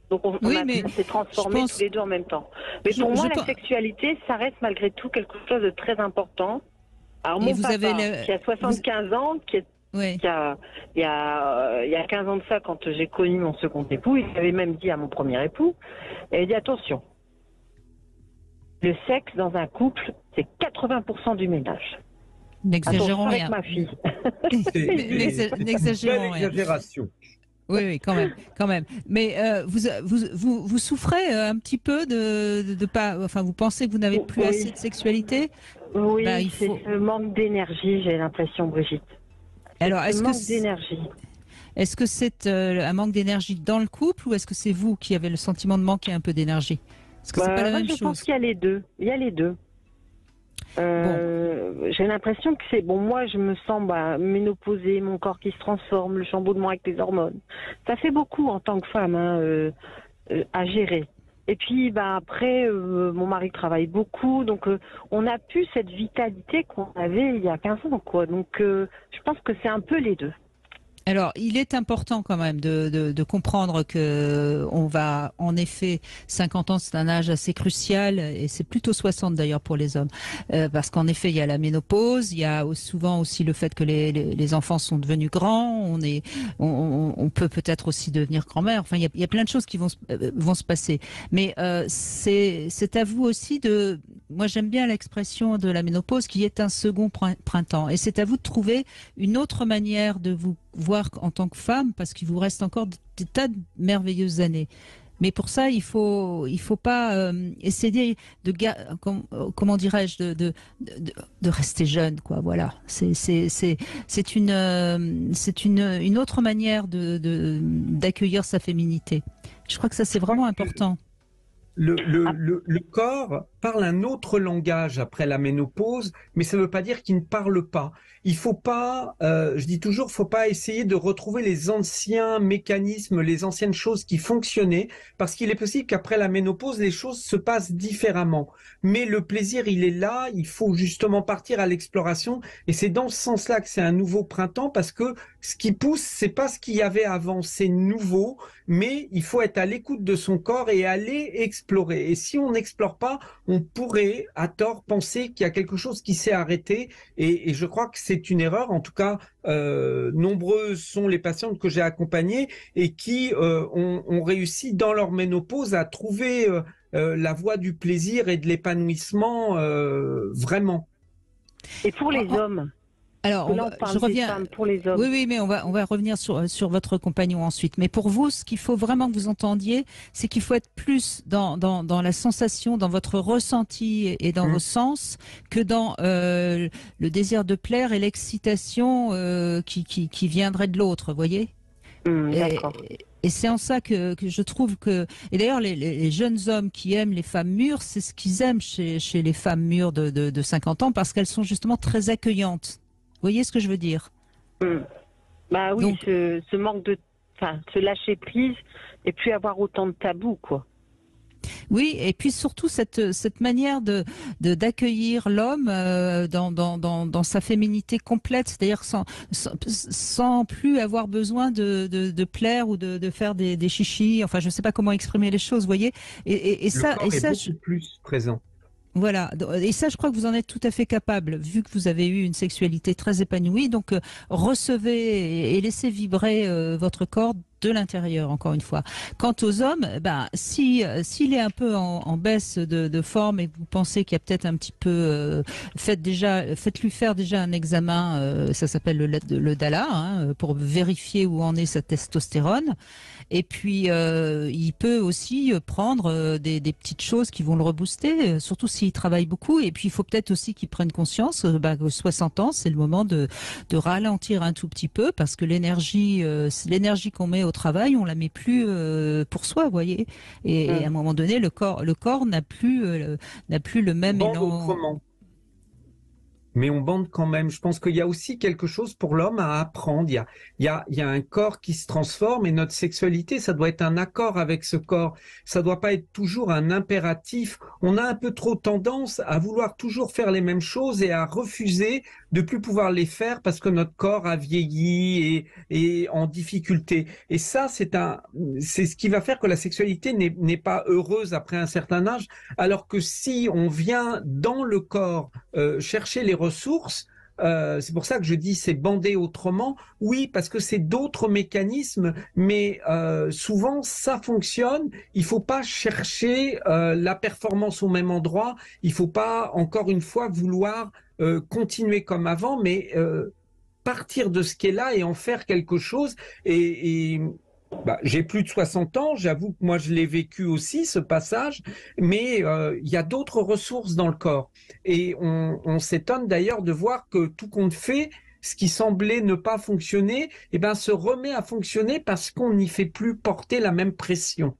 Speaker 10: Donc, on s'est transformés tous les deux en même temps. Mais pour moi, la sexualité, ça reste malgré tout quelque chose de très important. Alors, mon papa, qui a 75 ans, il y a 15 ans de ça, quand j'ai connu mon second époux, il avait même dit à mon premier époux, il a dit attention, le sexe dans un couple, c'est 80% du ménage.
Speaker 1: N'exagérons rien.
Speaker 10: Avec ma fille.
Speaker 1: N'exagérons rien.
Speaker 4: Exagération.
Speaker 1: Oui, quand même. Mais vous souffrez un petit peu de pas. Enfin, vous pensez que vous n'avez plus assez de sexualité?
Speaker 10: Oui, c'est ce manque d'énergie, j'ai l'impression, Brigitte.
Speaker 1: Alors, est-ce que c'est un manque d'énergie dans le couple ou est-ce que c'est vous qui avez le sentiment de manquer un peu d'énergie? Est-ce que c'est pas la même chose?
Speaker 10: Je pense qu'il y a les deux. J'ai l'impression que c'est bon. Moi, je me sens ménopausée, mon corps qui se transforme, le chamboulement avec les hormones. Ça fait beaucoup en tant que femme à gérer. Et puis, après, mon mari travaille beaucoup, donc on n'a plus cette vitalité qu'on avait il y a 15 ans, quoi. Donc, je pense que c'est un peu les deux.
Speaker 1: Alors, il est important quand même de comprendre que on va, en effet, 50 ans, c'est un âge assez crucial, et c'est plutôt 60 d'ailleurs pour les hommes, parce qu'en effet, il y a la ménopause, il y a souvent aussi le fait que les enfants sont devenus grands, on peut peut-être aussi devenir grand-mère. Enfin, il y a plein de choses qui vont se passer. Mais c'est à vous aussi de. Moi, j'aime bien l'expression de la ménopause qui est un second printemps, et c'est à vous de trouver une autre manière de vous voir en tant que femme, parce qu'il vous reste encore des tas de merveilleuses années. Mais pour ça, il faut pas essayer de comment dirais-je de rester jeune, quoi. Voilà. C'est une autre manière d'accueillir sa féminité. Je crois que ça, c'est vraiment important.
Speaker 4: Le corps parle un autre langage après la ménopause, mais ça ne veut pas dire qu'il ne parle pas. Il faut pas, je dis toujours, faut pas essayer de retrouver les anciens mécanismes, les anciennes choses qui fonctionnaient, parce qu'il est possible qu'après la ménopause, les choses se passent différemment. Mais le plaisir, il est là, il faut justement partir à l'exploration, et c'est dans ce sens-là que c'est un nouveau printemps, parce que ce qui pousse, c'est pas ce qu'il y avait avant, c'est nouveau, mais il faut être à l'écoute de son corps et aller explorer. Et si on n'explore pas, on pourrait, à tort, penser qu'il y a quelque chose qui s'est arrêté, et je crois que c'est une erreur. En tout cas, nombreuses sont les patientes que j'ai accompagnées et qui ont réussi dans leur ménopause à trouver la voie du plaisir et de l'épanouissement vraiment.
Speaker 10: Et pour les hommes?
Speaker 1: Alors, je reviens.
Speaker 10: Pour les hommes.
Speaker 1: Oui, mais on va revenir sur votre compagnon ensuite. Mais pour vous, ce qu'il faut vraiment que vous entendiez, c'est qu'il faut être plus dans la sensation, dans votre ressenti et dans vos sens, que dans le désir de plaire et l'excitation qui viendrait de l'autre, voyez. Et c'est en ça que je trouve que... Et d'ailleurs, les jeunes hommes qui aiment les femmes mûres, c'est ce qu'ils aiment chez les femmes mûres de 50 ans, parce qu'elles sont justement très accueillantes. Vous voyez ce que je veux dire?
Speaker 10: Bah oui,
Speaker 1: Donc,
Speaker 10: ce manque de... Enfin, se lâcher prise et puis avoir autant de tabous, quoi.
Speaker 1: oui, et puis surtout cette manière d'accueillir l'homme dans sa féminité complète, c'est-à-dire sans plus avoir besoin de plaire ou de faire des chichis. Enfin, je ne sais pas comment exprimer les choses, vous voyez.
Speaker 4: Le corps est beaucoup plus présent.
Speaker 1: Voilà, et ça, je crois que vous en êtes tout à fait capable, vu que vous avez eu une sexualité très épanouie. Donc, recevez et laissez vibrer votre corps de l'intérieur, encore une fois. Quant aux hommes, s'il est un peu en baisse de forme et que vous pensez qu'il y a peut-être un petit peu, faites-lui faire déjà un examen, ça s'appelle le DALA, hein, pour vérifier où en est sa testostérone. Et puis, il peut aussi prendre des petites choses qui vont le rebooster, surtout s'il travaille beaucoup. Et puis, il faut peut-être aussi qu'il prenne conscience que 60 ans, c'est le moment de ralentir un tout petit peu, parce que l'énergie qu'on met au travail, on la met plus pour soi, vous voyez. Et à un moment donné, le corps n'a plus le même élan.
Speaker 4: Mais on bande quand même. Je pense qu'il y a aussi quelque chose pour l'homme à apprendre. Il y a un corps qui se transforme, et notre sexualité, ça doit être un accord avec ce corps. Ça doit pas être toujours un impératif. On a un peu trop tendance à vouloir toujours faire les mêmes choses et à refuser de plus pouvoir les faire parce que notre corps a vieilli et en difficulté. Et ça, c'est ce qui va faire que la sexualité n'est pas heureuse après un certain âge. Alors que si on vient dans le corps chercher les ressources, c'est pour ça que je dis c'est bander autrement. Oui, parce que c'est d'autres mécanismes, mais souvent ça fonctionne. Il faut pas chercher la performance au même endroit. Il faut pas, encore une fois, vouloir continuer comme avant, mais partir de ce qui est là et en faire quelque chose. J'ai plus de 60 ans, j'avoue que moi je l'ai vécu aussi, ce passage, mais il y a d'autres ressources dans le corps. Et on s'étonne d'ailleurs de voir que tout compte fait, ce qui semblait ne pas fonctionner, se remet à fonctionner parce qu'on n'y fait plus porter la même pression.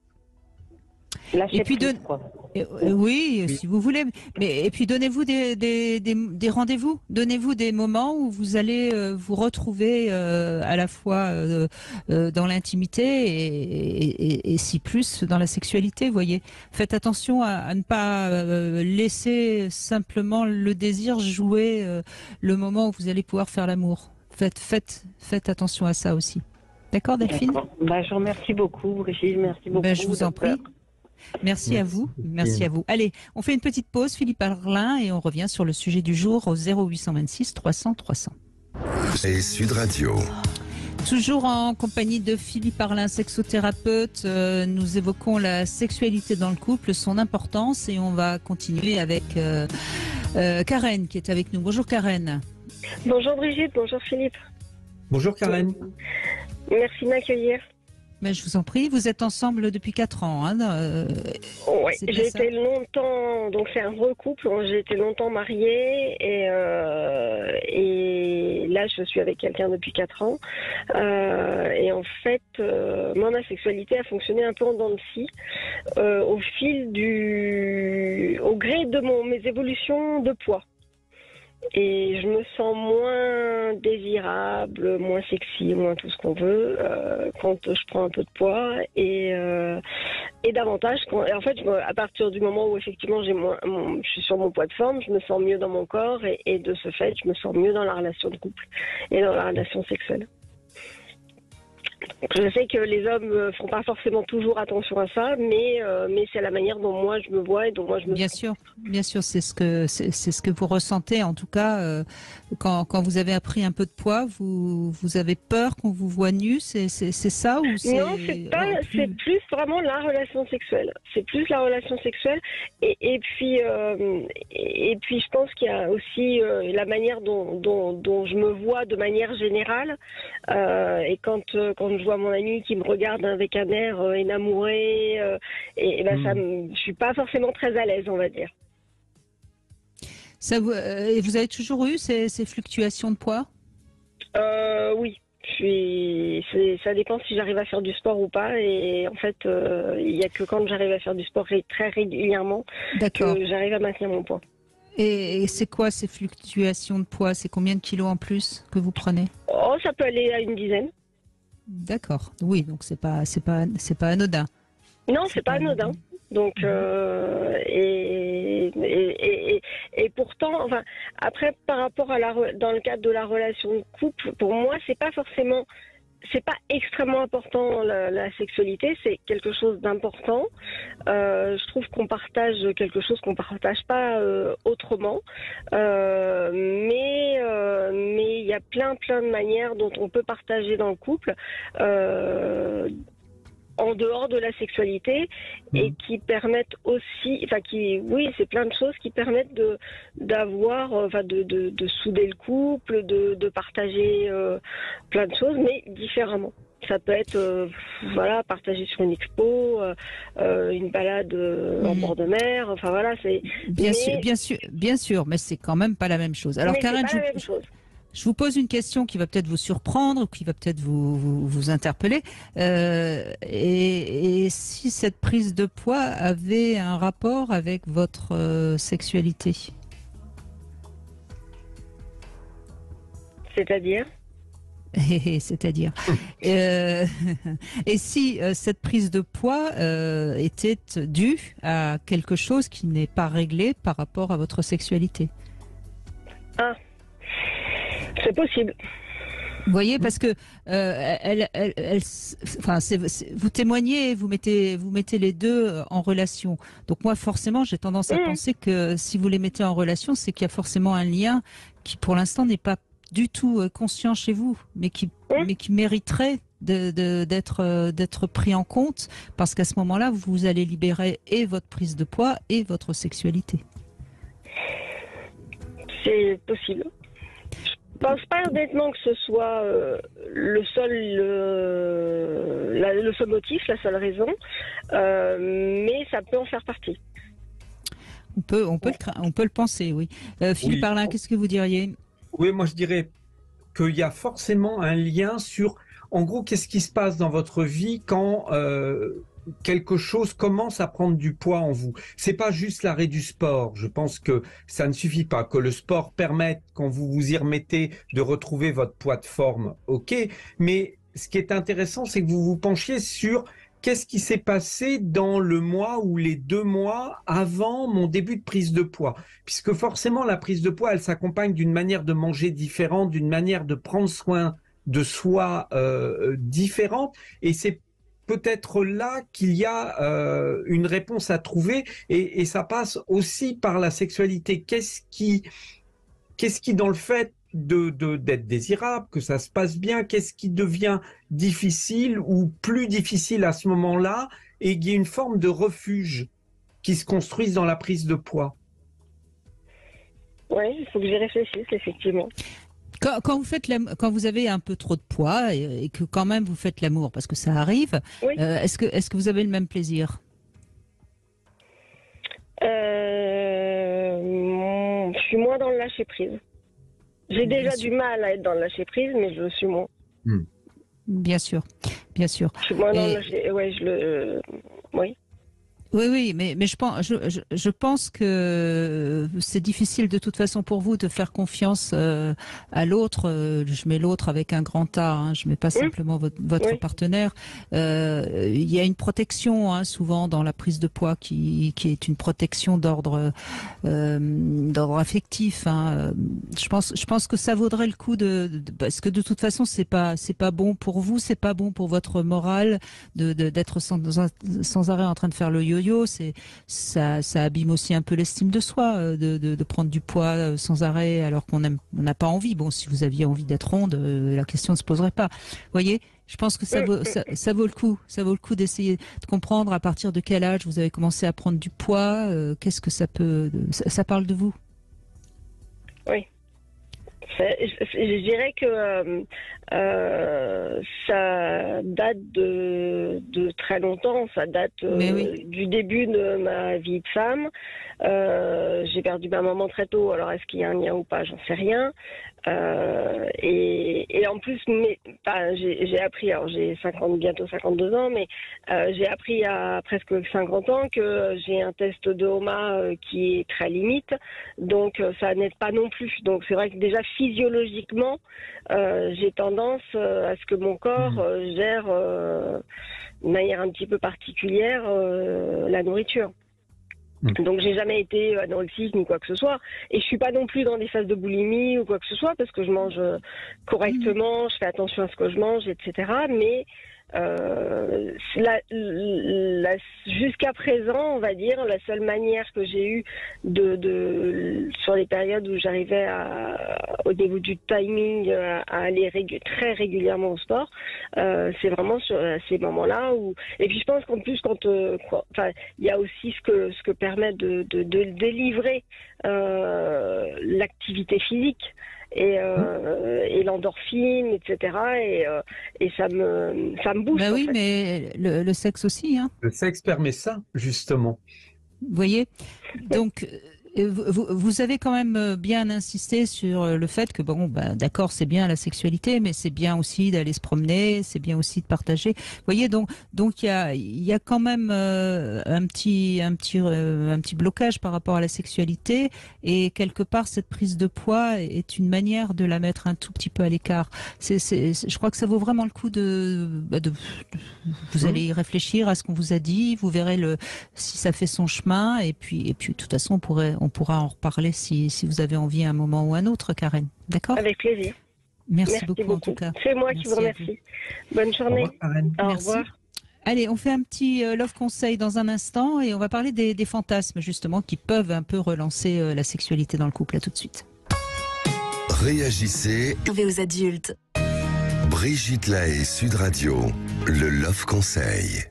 Speaker 10: Et puis
Speaker 1: oui, si vous voulez. Et puis donnez-vous des rendez-vous. Donnez-vous des moments où vous allez vous retrouver à la fois dans l'intimité et si plus dans la sexualité. Vous voyez. Faites attention à ne pas laisser simplement le désir jouer le moment où vous allez pouvoir faire l'amour. Faites attention à ça aussi. D'accord, Delphine?
Speaker 10: Je vous remercie beaucoup, Brigitte. Merci beaucoup.
Speaker 1: Je vous en prie. Merci à vous. Merci à vous. Allez, on fait une petite pause, Philippe Arlin, et on revient sur le sujet du jour au 0826 300 300.
Speaker 3: Et Sud Radio.
Speaker 1: Toujours en compagnie de Philippe Arlin, sexothérapeute, nous évoquons la sexualité dans le couple, son importance, et on va continuer avec Karen qui est avec nous. Bonjour Karen.
Speaker 11: Bonjour Brigitte, bonjour Philippe.
Speaker 4: Bonjour Karen.
Speaker 11: Merci de m'accueillir.
Speaker 1: Mais je vous en prie, vous êtes ensemble depuis 4 ans.
Speaker 11: Oui, j'ai été longtemps, donc c'est un recouple, j'ai été longtemps mariée et là je suis avec quelqu'un depuis 4 ans. Et en fait, moi ma sexualité a fonctionné un peu en dents de scie au gré de mes évolutions de poids. Et je me sens moins désirable, moins sexy, moins tout ce qu'on veut quand je prends un peu de poids et davantage en fait à partir du moment où effectivement je suis sur mon poids de forme, je me sens mieux dans mon corps et de ce fait je me sens mieux dans la relation de couple et dans la relation sexuelle. Je sais que les hommes font pas forcément toujours attention à ça, mais c'est la manière dont moi je me vois et dont moi je me sens.
Speaker 1: Bien sûr, c'est ce que vous ressentez. En tout cas, quand vous avez pris un peu de poids, vous avez peur qu'on vous voit nu. C'est ça ou c'est
Speaker 11: Non, c'est plus vraiment la relation sexuelle. C'est plus la relation sexuelle et puis je pense qu'il y a aussi la manière dont je me vois de manière générale et quand je vois mon ami qui me regarde avec un air énamouré, je suis pas forcément très à l'aise, on va dire.
Speaker 1: Et vous avez toujours eu ces fluctuations de poids?
Speaker 11: Oui, Ça dépend si j'arrive à faire du sport ou pas. Et en fait, il n'y a que quand j'arrive à faire du sport très régulièrement que j'arrive à maintenir mon poids.
Speaker 1: Et c'est quoi ces fluctuations de poids? C'est combien de kilos en plus que vous prenez?
Speaker 11: Oh, ça peut aller à une dizaine.
Speaker 1: D'accord. Oui, donc c'est pas anodin.
Speaker 11: Non, c'est pas anodin. Donc et pourtant, enfin, après par rapport à dans le cadre de la relation de couple, pour moi, c'est pas extrêmement important la sexualité, c'est quelque chose d'important. Je trouve qu'on partage quelque chose qu'on partage pas autrement, mais il y a plein de manières dont on peut partager dans le couple. En dehors de la sexualité et qui permettent aussi, c'est plein de choses qui permettent de souder le couple, de partager plein de choses, mais différemment. Ça peut être, partager sur une expo, une balade en bord de mer, enfin voilà, c'est...
Speaker 1: Bien sûr, mais c'est quand même pas la même chose. Alors Karen, je vous pose une question qui va peut-être vous surprendre ou qui va peut-être vous interpeller. Et si cette prise de poids avait un rapport avec votre sexualité?
Speaker 11: C'est-à-dire?
Speaker 1: C'est-à-dire. Et si cette prise de poids était due à quelque chose qui n'est pas réglé par rapport à votre sexualité?
Speaker 11: Ah, c'est possible.
Speaker 1: Vous voyez, parce que vous témoignez, vous mettez les deux en relation. Donc moi, forcément, j'ai tendance à penser que si vous les mettez en relation, c'est qu'il y a forcément un lien qui, pour l'instant, n'est pas du tout conscient chez vous, mais qui mériterait d'être pris en compte, parce qu'à ce moment-là, vous allez libérer et votre prise de poids et votre sexualité.
Speaker 11: C'est possible. Je pense pas honnêtement que ce soit le seul motif, la seule raison, mais ça peut en faire partie.
Speaker 1: On peut le penser, oui. Philippe Arlin, qu'est-ce que vous diriez?
Speaker 4: Oui, moi je dirais qu'il y a forcément un lien sur, en gros, qu'est-ce qui se passe dans votre vie quand quelque chose commence à prendre du poids en vous. C'est pas juste l'arrêt du sport. Je pense que ça ne suffit pas. Que le sport permette, quand vous vous y remettez, de retrouver votre poids de forme, ok. Mais ce qui est intéressant, c'est que vous vous penchiez sur qu'est-ce qui s'est passé dans le mois ou les 2 mois avant mon début de prise de poids. Puisque forcément, la prise de poids, elle s'accompagne d'une manière de manger différente, d'une manière de prendre soin de soi différente. Et c'est peut-être là qu'il y a une réponse à trouver, et ça passe aussi par la sexualité. Qu'est-ce qui dans le fait d'être désirable, que ça se passe bien, qu'est-ce qui devient difficile ou plus difficile à ce moment-là, et il y a une forme de refuge qui se construise dans la prise de poids?
Speaker 11: Oui, il faut que j'y réfléchisse, effectivement.
Speaker 1: Quand vous avez un peu trop de poids et que quand même vous faites l'amour, parce que ça arrive, oui. Est-ce que vous avez le même plaisir?
Speaker 11: Je suis moins dans le lâcher prise. J'ai déjà du mal à être dans le lâcher prise, mais je le suis moins.
Speaker 1: Bien sûr, bien sûr.
Speaker 11: Je suis moins dans le lâcher. Oui.
Speaker 1: Oui, mais je pense que c'est difficile de toute façon pour vous de faire confiance à l'autre. Je mets l'autre avec un grand A, hein, je mets pas simplement votre partenaire. Il y a une protection souvent dans la prise de poids qui est une protection d'ordre affectif. Hein. Je pense que ça vaudrait le coup parce que de toute façon c'est pas bon pour vous, c'est pas bon pour votre morale d'être sans arrêt en train de faire le yo-yo. Ça abîme aussi un peu l'estime de soi, de prendre du poids sans arrêt alors qu'on n'a pas envie. Bon, si vous aviez envie d'être ronde, la question ne se poserait pas. Vous voyez, je pense que ça vaut le coup. Ça vaut le coup d'essayer de comprendre à partir de quel âge vous avez commencé à prendre du poids. Qu'est-ce que ça peut... Ça parle de vous?
Speaker 11: Oui. Je dirais que ça date de très longtemps, ça date du début de ma vie de femme. J'ai perdu ma maman très tôt, alors est-ce qu'il y a un lien ou pas, j'en sais rien. Et en plus, j'ai appris, alors j'ai bientôt 52 ans, mais j'ai appris à presque 50 ans que j'ai un test de HOMA qui est très limite, donc ça n'aide pas non plus. Donc c'est vrai que déjà physiologiquement, j'ai tendance à ce que mon corps gère de manière un petit peu particulière la nourriture. Donc j'ai jamais été anorexique ni quoi que ce soit, et je suis pas non plus dans des phases de boulimie ou quoi que ce soit parce que je mange correctement, je fais attention à ce que je mange, etc. Mais jusqu'à présent, on va dire, la seule manière que j'ai eue sur les périodes où j'arrivais au niveau du timing à aller très régulièrement au sport, c'est vraiment sur ces moments-là où. Et puis je pense qu'en plus il y a aussi ce que permet de délivrer l'activité physique. Et l'endorphine, etc. Et ça me booste.
Speaker 1: Bah oui,
Speaker 11: en fait.
Speaker 1: Mais le sexe aussi. Hein.
Speaker 4: Le sexe permet ça, justement.
Speaker 1: Vous voyez. Donc, vous avez quand même bien insisté sur le fait que, d'accord, c'est bien la sexualité, mais c'est bien aussi d'aller se promener, c'est bien aussi de partager. Vous voyez, donc il y a quand même un petit blocage par rapport à la sexualité, et quelque part, cette prise de poids est une manière de la mettre un tout petit peu à l'écart. Je crois que ça vaut vraiment le coup vous allez y réfléchir à ce qu'on vous a dit, vous verrez si ça fait son chemin, et puis de toute façon, on pourra en reparler si vous avez envie à un moment ou à un autre, Karen. D'accord ?
Speaker 11: Avec plaisir.
Speaker 1: Merci beaucoup en tout cas.
Speaker 11: C'est moi qui vous remercie. Bonne journée.
Speaker 4: Au revoir, Karen.
Speaker 11: Au
Speaker 1: Merci.
Speaker 11: revoir.
Speaker 1: Allez, on fait un petit love conseil dans un instant, et on va parler des fantasmes justement qui peuvent un peu relancer la sexualité dans le couple. À tout de suite.
Speaker 3: Réagissez.
Speaker 2: Réservé aux adultes.
Speaker 3: Brigitte Lahaie, Sud Radio, le Love Conseil.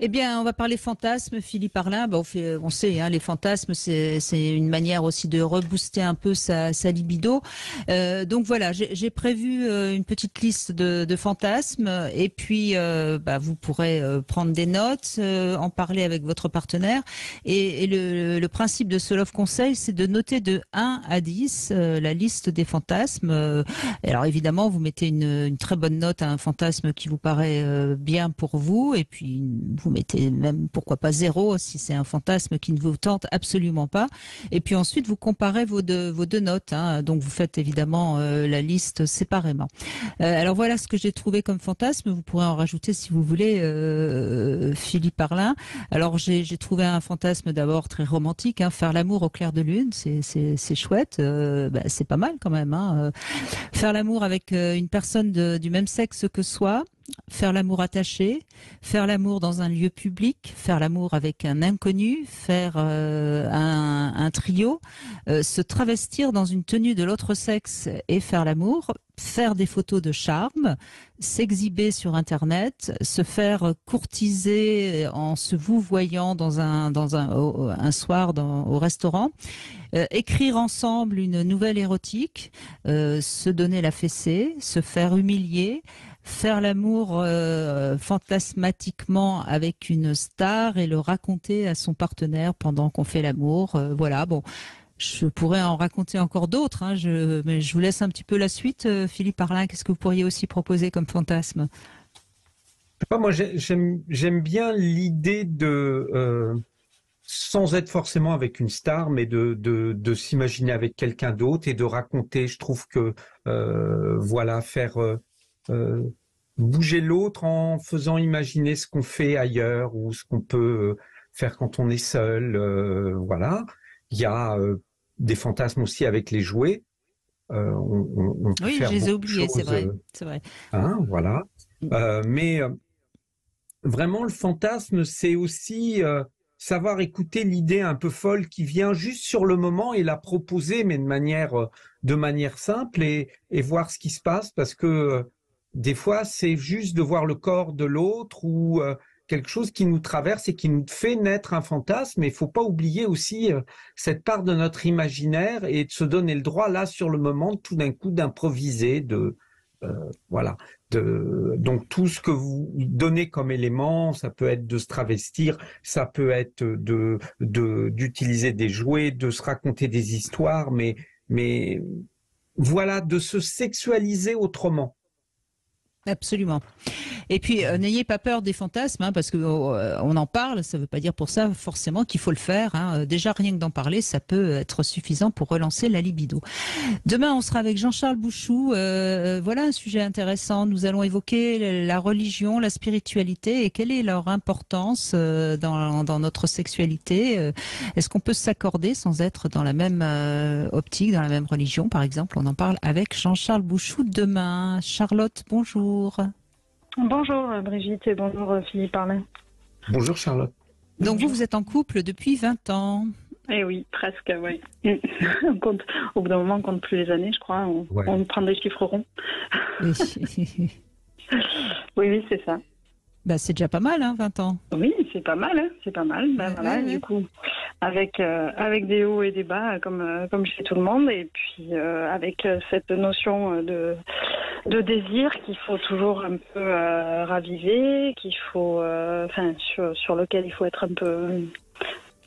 Speaker 1: Eh bien, on va parler fantasmes, Philippe Arlin. On sait, hein, les fantasmes, c'est une manière aussi de rebooster un peu sa libido. Donc voilà, j'ai prévu une petite liste de fantasmes, et puis vous pourrez prendre des notes, en parler avec votre partenaire. Et le principe de ce Love Conseil, c'est de noter de 1 à 10 la liste des fantasmes. Alors évidemment, vous mettez une très bonne note à un fantasme qui vous paraît bien pour vous, et puis vous mettez même, pourquoi pas 0 si c'est un fantasme qui ne vous tente absolument pas. Et puis ensuite, vous comparez vos deux notes. Hein. Donc vous faites évidemment la liste séparément. Alors voilà ce que j'ai trouvé comme fantasme. Vous pourrez en rajouter si vous voulez, Philippe Arlin. Alors j'ai trouvé un fantasme d'abord très romantique, hein, faire l'amour au clair de lune, c'est chouette. C'est pas mal quand même. Hein. Faire l'amour avec une personne du même sexe que soi. Faire l'amour attaché, faire l'amour dans un lieu public, faire l'amour avec un inconnu, faire un trio, se travestir dans une tenue de l'autre sexe et faire l'amour, faire des photos de charme, s'exhiber sur Internet, se faire courtiser en se vouvoyant un soir au restaurant, écrire ensemble une nouvelle érotique, se donner la fessée, se faire humilier, faire l'amour fantasmatiquement avec une star et le raconter à son partenaire pendant qu'on fait l'amour. Voilà, bon, je pourrais en raconter encore d'autres, hein, mais je vous laisse un petit peu la suite. Philippe Arlin, qu'est-ce que vous pourriez aussi proposer comme fantasme ?
Speaker 4: Moi, j'aime bien l'idée de, sans être forcément avec une star, mais de s'imaginer avec quelqu'un d'autre et de raconter. Je trouve que, faire... bouger l'autre en faisant imaginer ce qu'on fait ailleurs ou ce qu'on peut faire quand on est seul. Voilà. Il y a des fantasmes aussi avec les jouets. On peut faire
Speaker 1: je les ai
Speaker 4: beaucoup de
Speaker 1: oubliés, c'est
Speaker 4: choses,
Speaker 1: vrai.
Speaker 4: Hein, voilà. Mais vraiment, le fantasme, c'est aussi savoir écouter l'idée un peu folle qui vient juste sur le moment et la proposer, mais de manière simple et voir ce qui se passe, parce que des fois, c'est juste de voir le corps de l'autre ou quelque chose qui nous traverse et qui nous fait naître un fantasme. Mais il ne faut pas oublier aussi cette part de notre imaginaire et de se donner le droit, là, sur le moment, tout d'un coup, d'improviser, voilà. Donc, tout ce que vous donnez comme élément, ça peut être de se travestir, ça peut être d'utiliser des jouets, de se raconter des histoires, mais voilà, de se sexualiser autrement.
Speaker 1: Absolument. Et puis, n'ayez pas peur des fantasmes, hein, parce que on en parle, ça ne veut pas dire pour ça forcément qu'il faut le faire. Hein. Déjà, rien que d'en parler, ça peut être suffisant pour relancer la libido. Demain, on sera avec Jean-Charles Bouchou. Voilà un sujet intéressant. Nous allons évoquer la religion, la spiritualité et quelle est leur importance dans notre sexualité. Est-ce qu'on peut s'accorder sans être dans la même optique, dans la même religion, par exemple? On en parle avec Jean-Charles Bouchou demain. Charlotte, bonjour.
Speaker 12: Bonjour Brigitte et bonjour Philippe Arlin.
Speaker 4: Bonjour Charlotte.
Speaker 1: Donc vous êtes en couple depuis 20 ans.
Speaker 12: Eh oui, presque, oui. Au bout d'un moment, on compte plus les années, je crois. On prend des chiffres ronds. Oui, c'est ça.
Speaker 1: Bah, c'est déjà pas mal, hein, 20 ans.
Speaker 12: Oui, c'est pas mal, hein, c'est pas mal. Voilà, du coup, avec des hauts et des bas, comme chez tout le monde, et puis avec cette notion de désir qu'il faut toujours un peu raviver, qu'il faut, sur lequel il faut être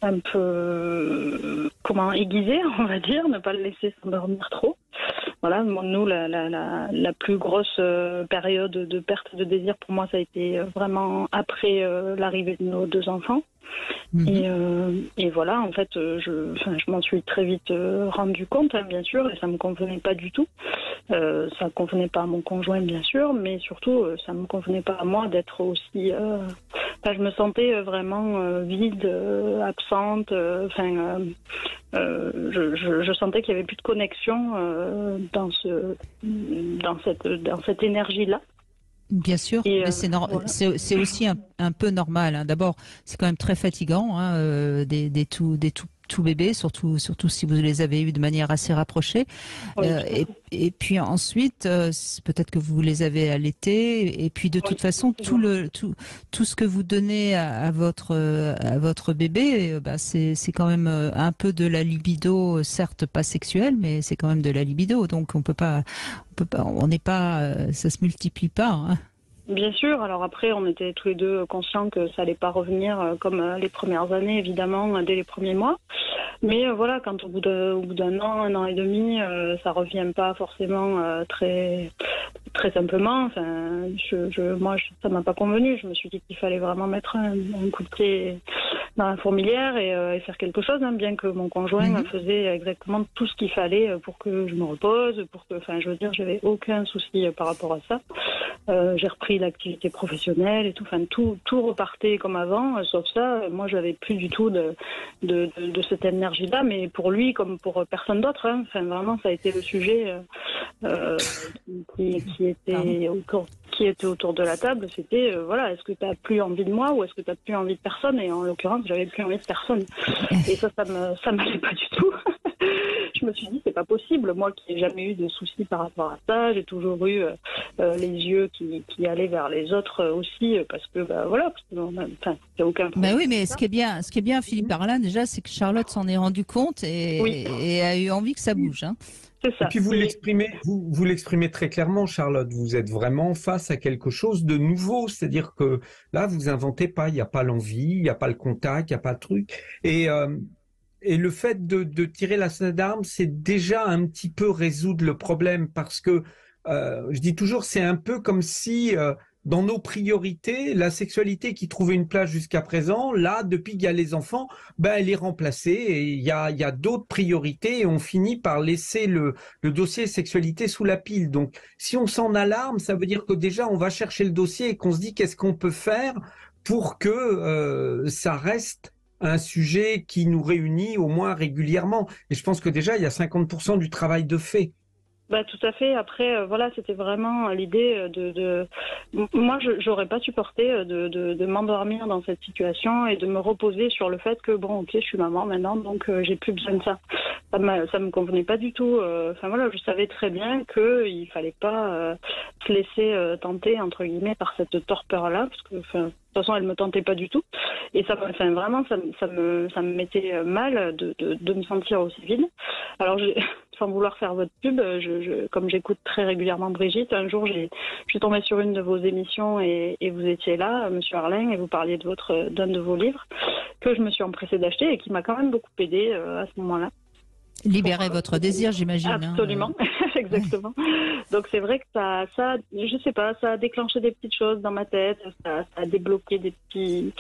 Speaker 12: un peu aiguisé, on va dire, ne pas le laisser s'endormir trop. Voilà, nous, la plus grosse période de perte de désir pour moi, ça a été vraiment après l'arrivée de nos 2 enfants. Et voilà, en fait, je m'en suis très vite rendu compte, hein, bien sûr, et ça me convenait pas du tout. Ça convenait pas à mon conjoint, bien sûr, mais surtout, ça me convenait pas à moi d'être aussi. Je me sentais vraiment vide, absente. Je sentais qu'il y avait plus de connexion dans cette énergie-là.
Speaker 1: Bien sûr, mais c'est aussi un peu normal. Hein. D'abord, c'est quand même très fatigant, hein, des tout bébés, surtout si vous les avez eus de manière assez rapprochée.
Speaker 12: Oui,
Speaker 1: et puis ensuite, peut-être que vous les avez allaités. Et puis de toute façon, tout ce que vous donnez à votre bébé, c'est quand même un peu de la libido, certes pas sexuelle, mais c'est quand même de la libido. Donc on n'est pas, ça se multiplie pas. Hein.
Speaker 12: Bien sûr, alors après on était tous les deux conscients que ça allait pas revenir comme les premières années, évidemment, dès les premiers mois. Mais voilà, quand au bout d'un an, 1 an et demi, ça revient pas forcément très simplement. Enfin, moi, ça m'a pas convenu. Je me suis dit qu'il fallait vraiment mettre un coup de pied dans la fourmilière et faire quelque chose, hein, bien que mon conjoint faisait exactement tout ce qu'il fallait pour que je me repose, je veux dire, j'avais aucun souci par rapport à ça. J'ai repris l'activité professionnelle et tout, tout repartait comme avant, sauf ça, moi j'avais plus du tout de cette énergie-là, mais pour lui comme pour personne d'autre, hein. Vraiment ça a été le sujet qui était autour de la table, c'était voilà, est-ce que tu n'as plus envie de moi ou est-ce que tu n'as plus envie de personne? Et en l'occurrence, j'avais plus envie de personne. Et ça m'allait pas du tout. Je me suis dit, c'est pas possible. Moi qui n'ai jamais eu de soucis par rapport à ça, j'ai toujours eu les yeux qui allaient vers les autres aussi, parce que voilà, il n'y a aucun problème.
Speaker 1: Oui, mais ce qui est bien, Philippe Arlin, déjà, c'est que Charlotte s'en est rendu compte et a eu envie que ça bouge. Hein.
Speaker 12: C'est ça.
Speaker 4: Et puis vous l'exprimez très clairement, Charlotte. Vous êtes vraiment face à quelque chose de nouveau. C'est-à-dire que là, vous inventez pas. Il n'y a pas l'envie, il n'y a pas le contact, il n'y a pas le truc. Et le fait de tirer la sonnette d'alarme, c'est déjà un petit peu résoudre le problème, parce que je dis toujours, c'est un peu comme si dans nos priorités, la sexualité qui trouvait une place jusqu'à présent, là, depuis qu'il y a les enfants, elle est remplacée et il y a d'autres priorités et on finit par laisser le dossier sexualité sous la pile. Donc, si on s'en alarme, ça veut dire que déjà, on va chercher le dossier et qu'on se dit qu'est-ce qu'on peut faire pour que ça reste un sujet qui nous réunit au moins régulièrement. Et je pense que déjà, il y a 50% du travail de fait.
Speaker 12: Tout à fait. Après, voilà, c'était vraiment l'idée de... Moi, j'aurais pas supporté de m'endormir dans cette situation et de me reposer sur le fait que, bon, ok, je suis maman maintenant, donc j'ai plus besoin de ça. Ça me convenait pas du tout. Voilà, je savais très bien qu'il fallait pas se laisser tenter, entre guillemets, par cette torpeur-là, parce que, de toute façon, elle me tentait pas du tout. Et vraiment, ça me mettait mal de me sentir aussi vide. Alors, sans vouloir faire votre pub, comme j'écoute très régulièrement Brigitte, un jour, je suis tombée sur une de vos émissions et vous étiez là, Monsieur Arlin, et vous parliez d'un de vos livres que je me suis empressée d'acheter et qui m'a quand même beaucoup aidée à ce moment-là.
Speaker 1: Libérer votre désir, j'imagine.
Speaker 12: Absolument, Exactement. Donc c'est vrai que ça, je sais pas, ça a déclenché des petites choses dans ma tête, ça a débloqué des petits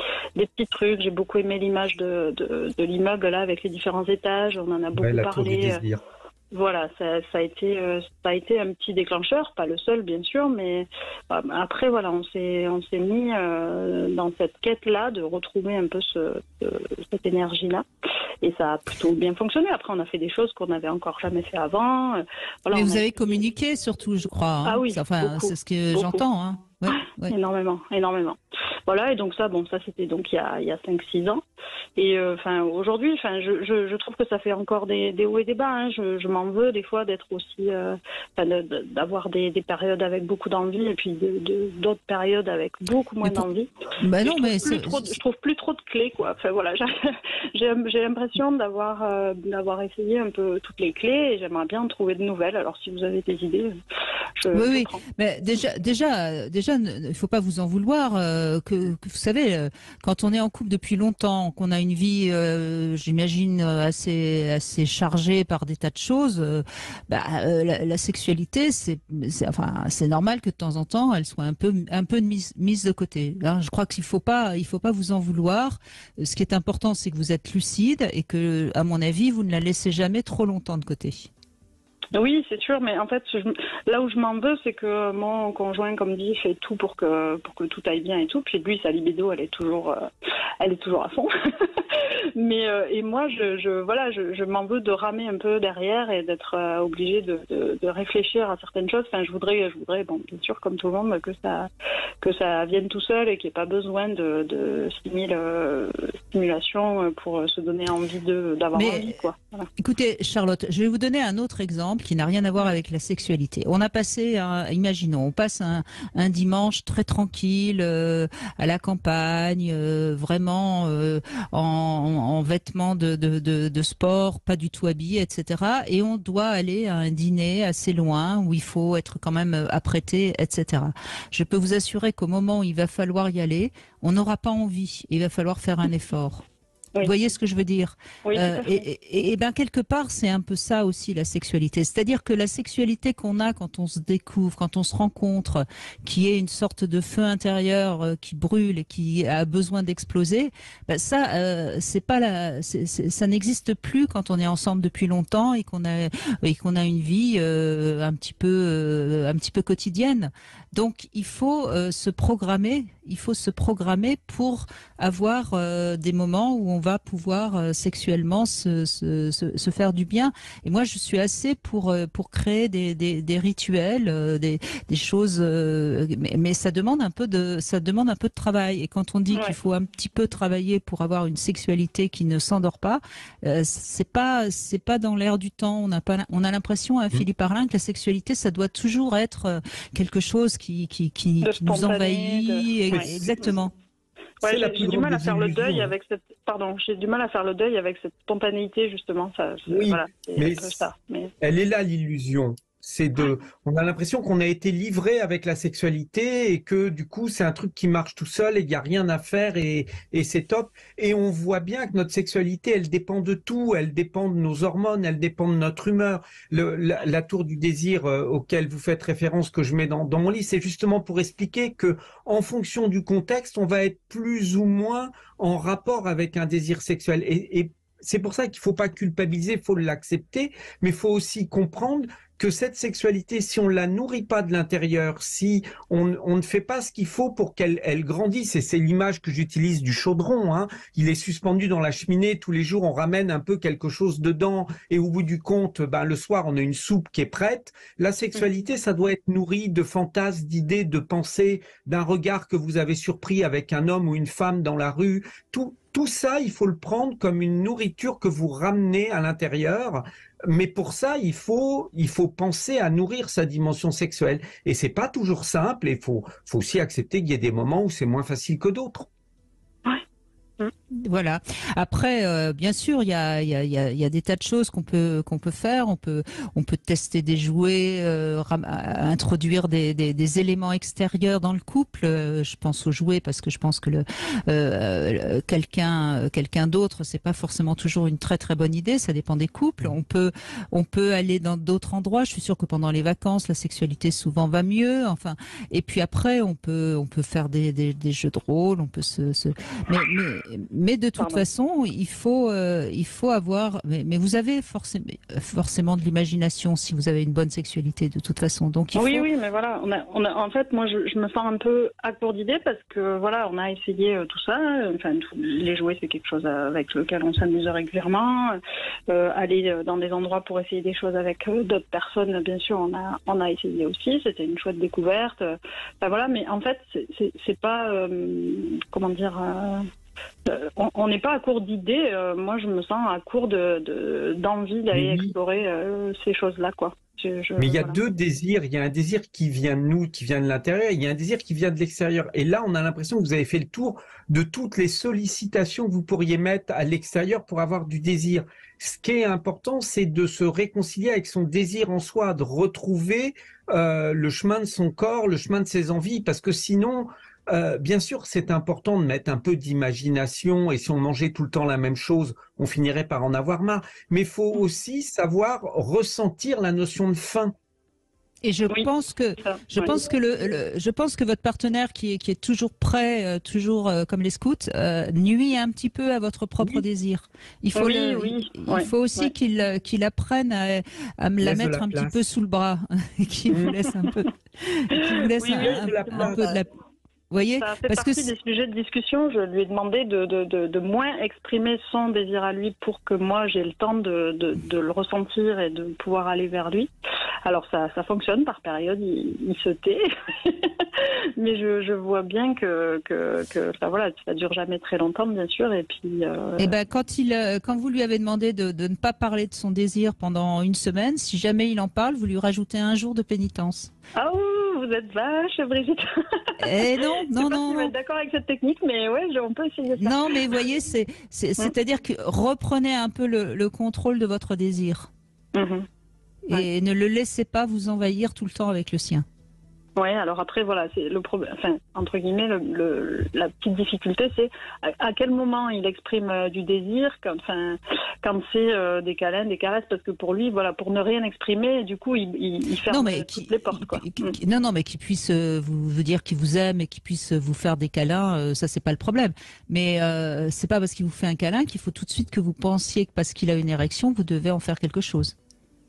Speaker 12: trucs. J'ai beaucoup aimé l'image de l'immeuble là avec les différents étages. On en a beaucoup
Speaker 4: la tour du
Speaker 12: parlé.
Speaker 4: désir.
Speaker 12: Voilà, ça a été un petit déclencheur, pas le seul bien sûr, mais après voilà, on s'est mis dans cette quête-là de retrouver un peu cette énergie-là, et ça a plutôt bien fonctionné. Après, on a fait des choses qu'on n'avait encore jamais fait avant. Voilà,
Speaker 1: mais vous avez communiqué surtout, je crois. Hein.
Speaker 12: Ah oui,
Speaker 1: enfin, c'est ce que j'entends. Hein. Ouais.
Speaker 12: Énormément. Voilà, et donc ça c'était donc il y a 5-6 ans. Et aujourd'hui, je trouve que ça fait encore des hauts et des bas. Hein. Je m'en veux des fois d'être aussi, d'avoir des périodes avec beaucoup d'envie et puis d'autres périodes avec beaucoup moins d'envie.
Speaker 1: Bah non, mais
Speaker 12: je trouve plus trop de clés, quoi. Enfin voilà, j'ai l'impression d'avoir essayé un peu toutes les clés et j'aimerais bien en trouver de nouvelles. Alors si vous avez des idées,
Speaker 1: oui. Mais déjà, il ne faut pas vous en vouloir. Que vous savez, quand on est en couple depuis longtemps, qu'on a une vie, j'imagine, assez chargée par des tas de choses, la sexualité, c'est normal que de temps en temps, elle soit un peu mise de côté. Hein, je crois qu'il faut pas vous en vouloir. Ce qui est important, c'est que vous êtes lucide et que, à mon avis, vous ne la laissez jamais trop longtemps de côté.
Speaker 12: Oui, c'est sûr, mais en fait, là où je m'en veux, c'est que mon conjoint, comme dit, fait tout pour que tout aille bien et tout. Puis lui, sa libido, elle est toujours à fond. Mais et moi, je m'en veux de ramer un peu derrière et d'être obligée de réfléchir à certaines choses. Enfin, je voudrais, bon, bien sûr, comme tout le monde, que ça vienne tout seul et qu'il n'y ait pas besoin de stimulation pour se donner envie d'avoir envie, quoi. Voilà.
Speaker 1: Écoutez, Charlotte, je vais vous donner un autre exemple qui n'a rien à voir avec la sexualité. On a passé, imaginons, on passe un dimanche très tranquille à la campagne, vraiment en vêtements de sport, pas du tout habillé, etc. Et on doit aller à un dîner assez loin où il faut être quand même apprêté, etc. Je peux vous assurer qu'au moment où il va falloir y aller, on n'aura pas envie. Il va falloir faire un effort. Oui. Vous voyez ce que je veux dire?
Speaker 12: Oui,
Speaker 1: et ben quelque part, c'est un peu ça aussi la sexualité. C'est-à-dire que la sexualité qu'on a quand on se découvre, quand on se rencontre, qui est une sorte de feu intérieur qui brûle et qui a besoin d'exploser, ben ça, ça n'existe plus quand on est ensemble depuis longtemps et qu'on a une vie un petit peu quotidienne. Donc il faut se programmer. Il faut se programmer pour avoir des moments où on va pouvoir sexuellement se faire du bien. Et moi, je suis assez pour créer des rituels, des choses, mais ça demande un peu de travail. Et quand on dit qu'il faut un petit peu travailler pour avoir une sexualité qui ne s'endort pas, c'est pas dans l'air du temps. On a l'impression, hein, Philippe Arlin, que la sexualité, ça doit toujours être quelque chose qui nous envahit. Exactement.
Speaker 12: Ouais, j'ai du mal à faire le deuil avec cette. Pardon, j'ai du mal à faire le deuil avec cette spontanéité justement.
Speaker 4: Oui,
Speaker 12: voilà,
Speaker 4: mais elle est là l'illusion. On a l'impression qu'on a été livré avec la sexualité et que du coup c'est un truc qui marche tout seul et il n'y a rien à faire et c'est top. Et on voit bien que notre sexualité, elle dépend de tout, elle dépend de nos hormones, elle dépend de notre humeur. La tour du désir auquel vous faites référence, que je mets dans mon livre, c'est justement pour expliquer que en fonction du contexte, on va être plus ou moins en rapport avec un désir sexuel. Et c'est pour ça qu'il ne faut pas culpabiliser, il faut l'accepter, mais il faut aussi comprendre que cette sexualité, si on ne la nourrit pas de l'intérieur, si on ne fait pas ce qu'il faut pour qu'elle grandisse, et c'est l'image que j'utilise du chaudron, hein, il est suspendu dans la cheminée, tous les jours on ramène un peu quelque chose dedans, et au bout du compte, le soir on a une soupe qui est prête. La sexualité, ça doit être nourri de fantasmes, d'idées, de pensées, d'un regard que vous avez surpris avec un homme ou une femme dans la rue. Tout ça, il faut le prendre comme une nourriture que vous ramenez à l'intérieur. Mais pour ça, il faut penser à nourrir sa dimension sexuelle. Et c'est pas toujours simple. Et il faut aussi accepter qu'il y ait des moments où c'est moins facile que d'autres.
Speaker 1: Voilà. Après, bien sûr, il y a des tas de choses qu'on peut faire. On peut tester des jouets, introduire des éléments extérieurs dans le couple. Je pense aux jouets parce que je pense que quelqu'un d'autre, c'est pas forcément toujours une très très bonne idée. Ça dépend des couples. On peut aller dans d'autres endroits. Je suis sûre que pendant les vacances, la sexualité souvent va mieux. Enfin, et puis après, on peut faire des jeux de rôle. On peut mais de toute façon, il faut avoir. Mais vous avez forcément de l'imagination si vous avez une bonne sexualité de toute façon. Donc
Speaker 12: oui, mais voilà, on a, en fait, moi, je me sens un peu à court d'idées parce que voilà, on a essayé tout ça. Enfin, les jouets, c'est quelque chose avec lequel on s'amuse régulièrement. Aller dans des endroits pour essayer des choses avec d'autres personnes, bien sûr, on a essayé aussi. C'était une chouette découverte. Enfin, voilà, mais en fait, c'est pas comment dire. On n'est pas à court d'idées. Moi, je me sens à court d'envie d'aller explorer ces choses-là, quoi.
Speaker 4: Mais il y a deux désirs. Il y a un désir qui vient de nous, qui vient de l'intérieur. Il y a un désir qui vient de l'extérieur. Et là, on a l'impression que vous avez fait le tour de toutes les sollicitations que vous pourriez mettre à l'extérieur pour avoir du désir. Ce qui est important, c'est de se réconcilier avec son désir en soi, de retrouver le chemin de son corps, le chemin de ses envies, parce que sinon... bien sûr, c'est important de mettre un peu d'imagination et si on mangeait tout le temps la même chose, on finirait par en avoir marre. Mais il faut aussi savoir ressentir la notion de faim.
Speaker 1: Et je pense que votre partenaire qui est toujours prêt, toujours comme les scouts, nuit un petit peu à votre propre désir. Il faut aussi qu'il apprenne à me la mettre un petit peu sous le bras, qu'il vous laisse un peu, un peu de la. Vous voyez,
Speaker 12: ça fait partie des sujets de discussion. Je lui ai demandé de moins exprimer son désir à lui pour que moi j'ai le temps de le ressentir et de pouvoir aller vers lui. Alors ça fonctionne par période, il se tait, mais je vois bien que ça dure jamais très longtemps, bien sûr. Et puis.
Speaker 1: Et quand vous lui avez demandé de ne pas parler de son désir pendant une semaine, si jamais il en parle, vous lui rajoutez un jour de pénitence.
Speaker 12: Ah oui, vous êtes vache, Brigitte.
Speaker 1: Eh non.
Speaker 12: Je vais être d'accord avec cette technique, mais ouais, on peut essayer ça.
Speaker 1: Non, mais vous voyez, c'est-à-dire que reprenez un peu le contrôle de votre désir. Et ne le laissez pas vous envahir tout le temps avec le sien.
Speaker 12: Ouais, alors après, voilà, c'est le problème, enfin, entre guillemets, la petite difficulté, c'est à quel moment il exprime du désir, quand c'est des câlins, des caresses, parce que pour lui, voilà, pour ne rien exprimer, du coup, il ferme toutes les portes, quoi.
Speaker 1: Non, mais qu'il puisse vous dire qu'il vous aime et qu'il puisse vous faire des câlins, ça, c'est pas le problème. Mais c'est pas parce qu'il vous fait un câlin qu'il faut tout de suite que vous pensiez que parce qu'il a une érection, vous devez en faire quelque chose.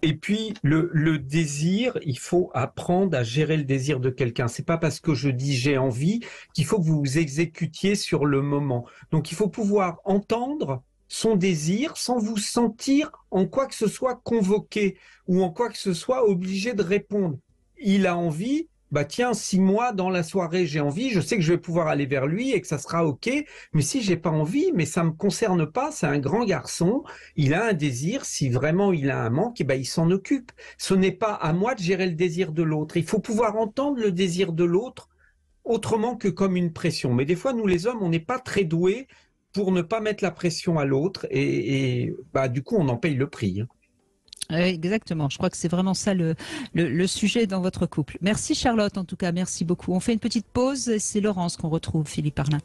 Speaker 4: Et puis, le désir, il faut apprendre à gérer le désir de quelqu'un. C'est pas parce que je dis j'ai envie qu'il faut que vous vous exécutiez sur le moment. Donc, il faut pouvoir entendre son désir sans vous sentir en quoi que ce soit convoqué ou en quoi que ce soit obligé de répondre. Il a envie, bah tiens, si moi dans la soirée j'ai envie, je sais que je vais pouvoir aller vers lui et que ça sera ok. Mais si j'ai pas envie, mais ça me concerne pas, c'est un grand garçon, il a un désir, si vraiment il a un manque, et ben il s'en occupe. Ce n'est pas à moi de gérer le désir de l'autre. Il faut pouvoir entendre le désir de l'autre autrement que comme une pression. Mais des fois, nous les hommes, on n'est pas très doués pour ne pas mettre la pression à l'autre et bah du coup, on en paye le prix.
Speaker 1: Exactement, je crois que c'est vraiment ça le sujet dans votre couple. Merci Charlotte, en tout cas, merci beaucoup. On fait une petite pause et c'est Laurence qu'on retrouve, Philippe Arlin.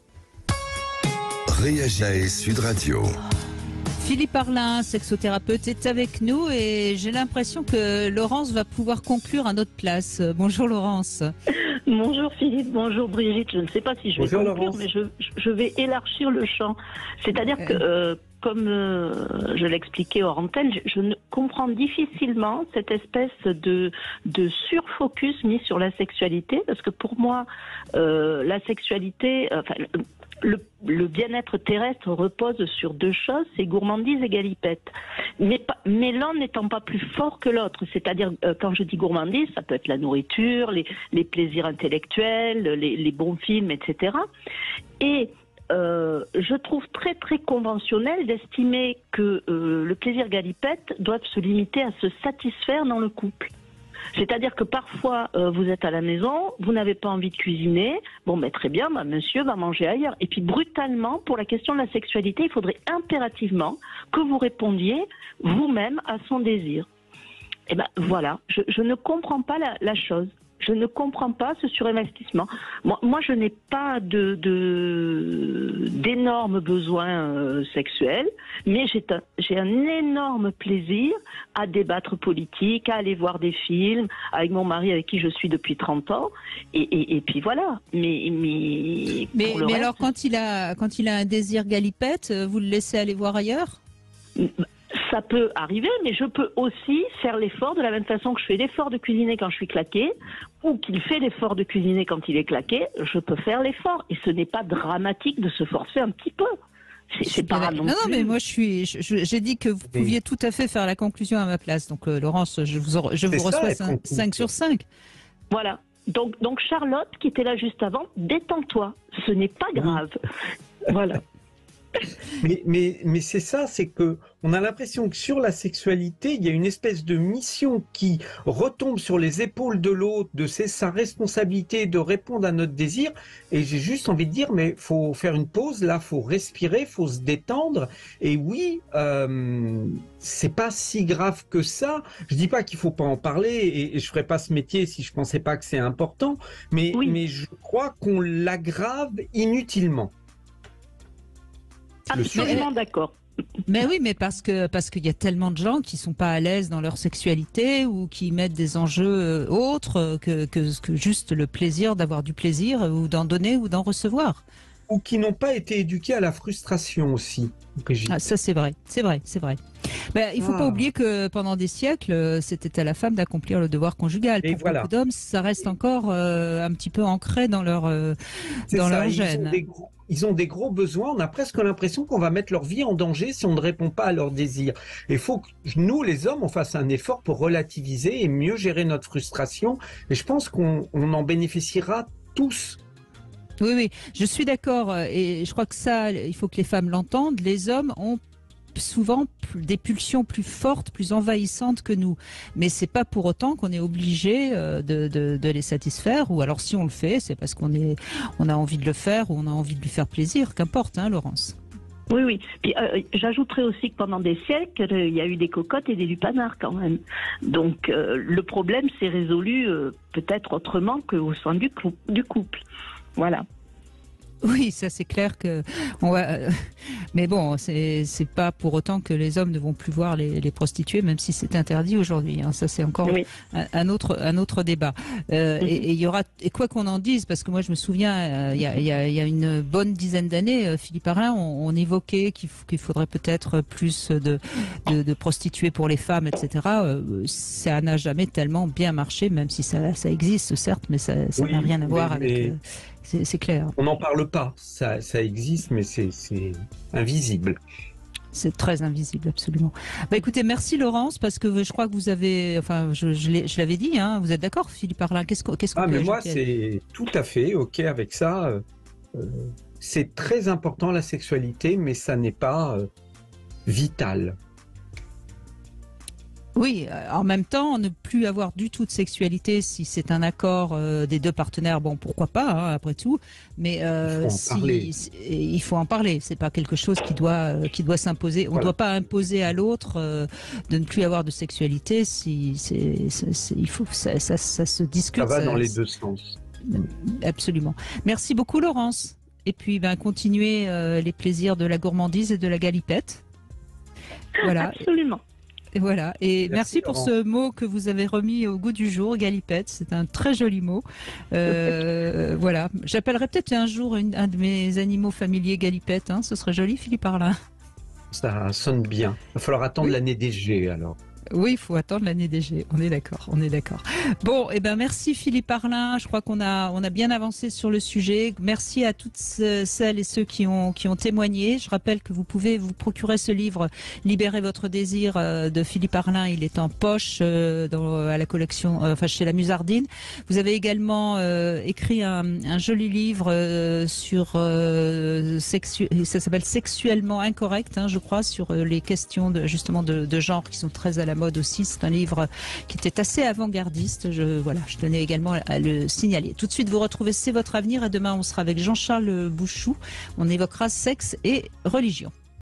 Speaker 3: Réagissez Sud Radio.
Speaker 1: Philippe Arlin, sexothérapeute, est avec nous et j'ai l'impression que Laurence va pouvoir conclure à notre place. Bonjour Laurence.
Speaker 13: Bonjour Philippe, bonjour Brigitte. Je ne sais pas si je vais conclure, mais je vais élargir le champ. C'est-à-dire que, comme je l'expliquais hors antenne, je ne comprends difficilement cette espèce de surfocus mis sur la sexualité, parce que pour moi, la sexualité... Le bien-être terrestre repose sur deux choses, c'est gourmandise et galipette. Mais l'un n'étant pas plus fort que l'autre. C'est-à-dire, quand je dis gourmandise, ça peut être la nourriture, les plaisirs intellectuels, les bons films, etc. Et je trouve très très conventionnel d'estimer que le plaisir galipette doit se limiter à se satisfaire dans le couple. C'est-à-dire que parfois, vous êtes à la maison, vous n'avez pas envie de cuisiner, bon, ben, très bien, monsieur va manger ailleurs. Et puis brutalement, pour la question de la sexualité, il faudrait impérativement que vous répondiez vous-même à son désir. Et ben voilà, je ne comprends pas la chose. Je ne comprends pas ce surinvestissement. Moi je n'ai pas d'énormes besoins sexuels, mais j'ai un énorme plaisir à débattre politique, à aller voir des films, avec mon mari avec qui je suis depuis 30 ans, et puis voilà. Mais reste,
Speaker 1: alors quand il a un désir galipette, vous le laissez aller voir ailleurs ?
Speaker 13: Ça peut arriver, mais je peux aussi faire l'effort de la même façon que je fais l'effort de cuisiner quand je suis claquée, ou qu'il fait l'effort de cuisiner quand il est claqué, je peux faire l'effort. Et ce n'est pas dramatique de se forcer un petit peu. C'est pas non,
Speaker 1: mais moi j'ai dit que vous pouviez tout à fait faire la conclusion à ma place. Donc Laurence, je vous reçois 5 sur 5.
Speaker 13: Voilà. Donc Charlotte, qui était là juste avant, détends-toi. Ce n'est pas grave. Voilà.
Speaker 4: Mais c'est ça, c'est que on a l'impression que sur la sexualité, il y a une espèce de mission qui retombe sur les épaules de l'autre, c'est sa responsabilité de répondre à notre désir. Et j'ai juste envie de dire, mais faut faire une pause, là, faut respirer, faut se détendre. Et oui, c'est pas si grave que ça. Je dis pas qu'il faut pas en parler, et je ferais pas ce métier si je pensais pas que c'est important. Mais je crois qu'on l'aggrave inutilement.
Speaker 13: Absolument d'accord.
Speaker 1: Mais oui, mais parce qu'il y a tellement de gens qui sont pas à l'aise dans leur sexualité ou qui mettent des enjeux autres que juste le plaisir d'avoir du plaisir ou d'en donner ou d'en recevoir.
Speaker 4: Ou qui n'ont pas été éduqués à la frustration aussi, Brigitte.
Speaker 1: Ah, ça c'est vrai. Ben, il faut pas oublier que pendant des siècles, c'était à la femme d'accomplir le devoir conjugal. Pour beaucoup d'hommes, ça reste encore un petit peu ancré dans leur gène.
Speaker 4: Ils ont des gros besoins. On a presque l'impression qu'on va mettre leur vie en danger si on ne répond pas à leurs désirs. Il faut que nous, les hommes, on fasse un effort pour relativiser et mieux gérer notre frustration. Et je pense qu'on en bénéficiera tous.
Speaker 1: Oui, je suis d'accord. Et je crois que ça, il faut que les femmes l'entendent. Les hommes ont souvent des pulsions plus fortes, plus envahissantes que nous. Mais c'est pas pour autant qu'on est obligé de les satisfaire. Ou alors si on le fait, c'est parce qu'on a envie de le faire ou on a envie de lui faire plaisir. Qu'importe, hein, Laurence.
Speaker 13: Oui. Puis, j'ajouterais aussi que pendant des siècles, il y a eu des cocottes et des lupanards quand même. Donc le problème s'est résolu peut-être autrement qu'au sein du couple. Voilà.
Speaker 1: Oui, ça c'est clair que on va. Mais bon, c'est pas pour autant que les hommes ne vont plus voir les prostituées, même si c'est interdit aujourd'hui. Hein. Ça c'est encore un autre débat. Et il y aura, et quoi qu'on en dise, parce que moi je me souviens, il y a une bonne dizaine d'années, Philippe Arlin, on évoquait qu'il faudrait peut-être plus de prostituées pour les femmes, etc. Ça n'a jamais tellement bien marché, même si ça existe certes, mais ça n'a rien à voir avec. C'est clair.
Speaker 4: On n'en parle pas, ça existe, mais c'est invisible.
Speaker 1: C'est très invisible, absolument. Bah écoutez, merci Laurence, parce que je crois que vous avez, enfin, je l'avais dit, hein, vous êtes d'accord, Philippe Arlin, qu'est-ce qu'on
Speaker 4: mais moi, c'est tout à fait OK avec ça. C'est très important la sexualité, mais ça n'est pas vital.
Speaker 1: Oui, en même temps, ne plus avoir du tout de sexualité, si c'est un accord des deux partenaires, bon, pourquoi pas, hein, après tout. Mais il faut en parler. C'est pas quelque chose qui doit s'imposer. On ne doit pas imposer à l'autre de ne plus avoir de sexualité. Il faut ça se discute.
Speaker 4: Ça va dans les deux sens.
Speaker 1: Absolument. Merci beaucoup, Laurence. Et puis, continuez les plaisirs de la gourmandise et de la galipette. Voilà.
Speaker 13: Absolument.
Speaker 1: Et voilà. Et merci pour ce mot que vous avez remis au goût du jour, galipette. C'est un très joli mot. Voilà. J'appellerai peut-être un jour un de mes animaux familiers galipette. Hein. Ce serait joli, Philippe Arlin.
Speaker 4: Ça sonne bien. Il va falloir attendre l'année des G alors.
Speaker 1: Oui, il faut attendre l'année des G. On est d'accord. Bon, merci Philippe Arlin. Je crois qu'on a bien avancé sur le sujet. Merci à toutes celles et ceux qui ont témoigné. Je rappelle que vous pouvez vous procurer ce livre Libérez votre désir de Philippe Arlin. Il est en poche à la collection, chez la Musardine. Vous avez également écrit un joli livre sur ça s'appelle Sexuellement incorrect, hein, je crois, sur les questions de genre qui sont très à la mode mode aussi. C'est un livre qui était assez avant-gardiste. Je tenais également à le signaler. Tout de suite, vous retrouvez C'est votre avenir et demain, on sera avec Jean-Charles Bouchou. On évoquera sexe et religion.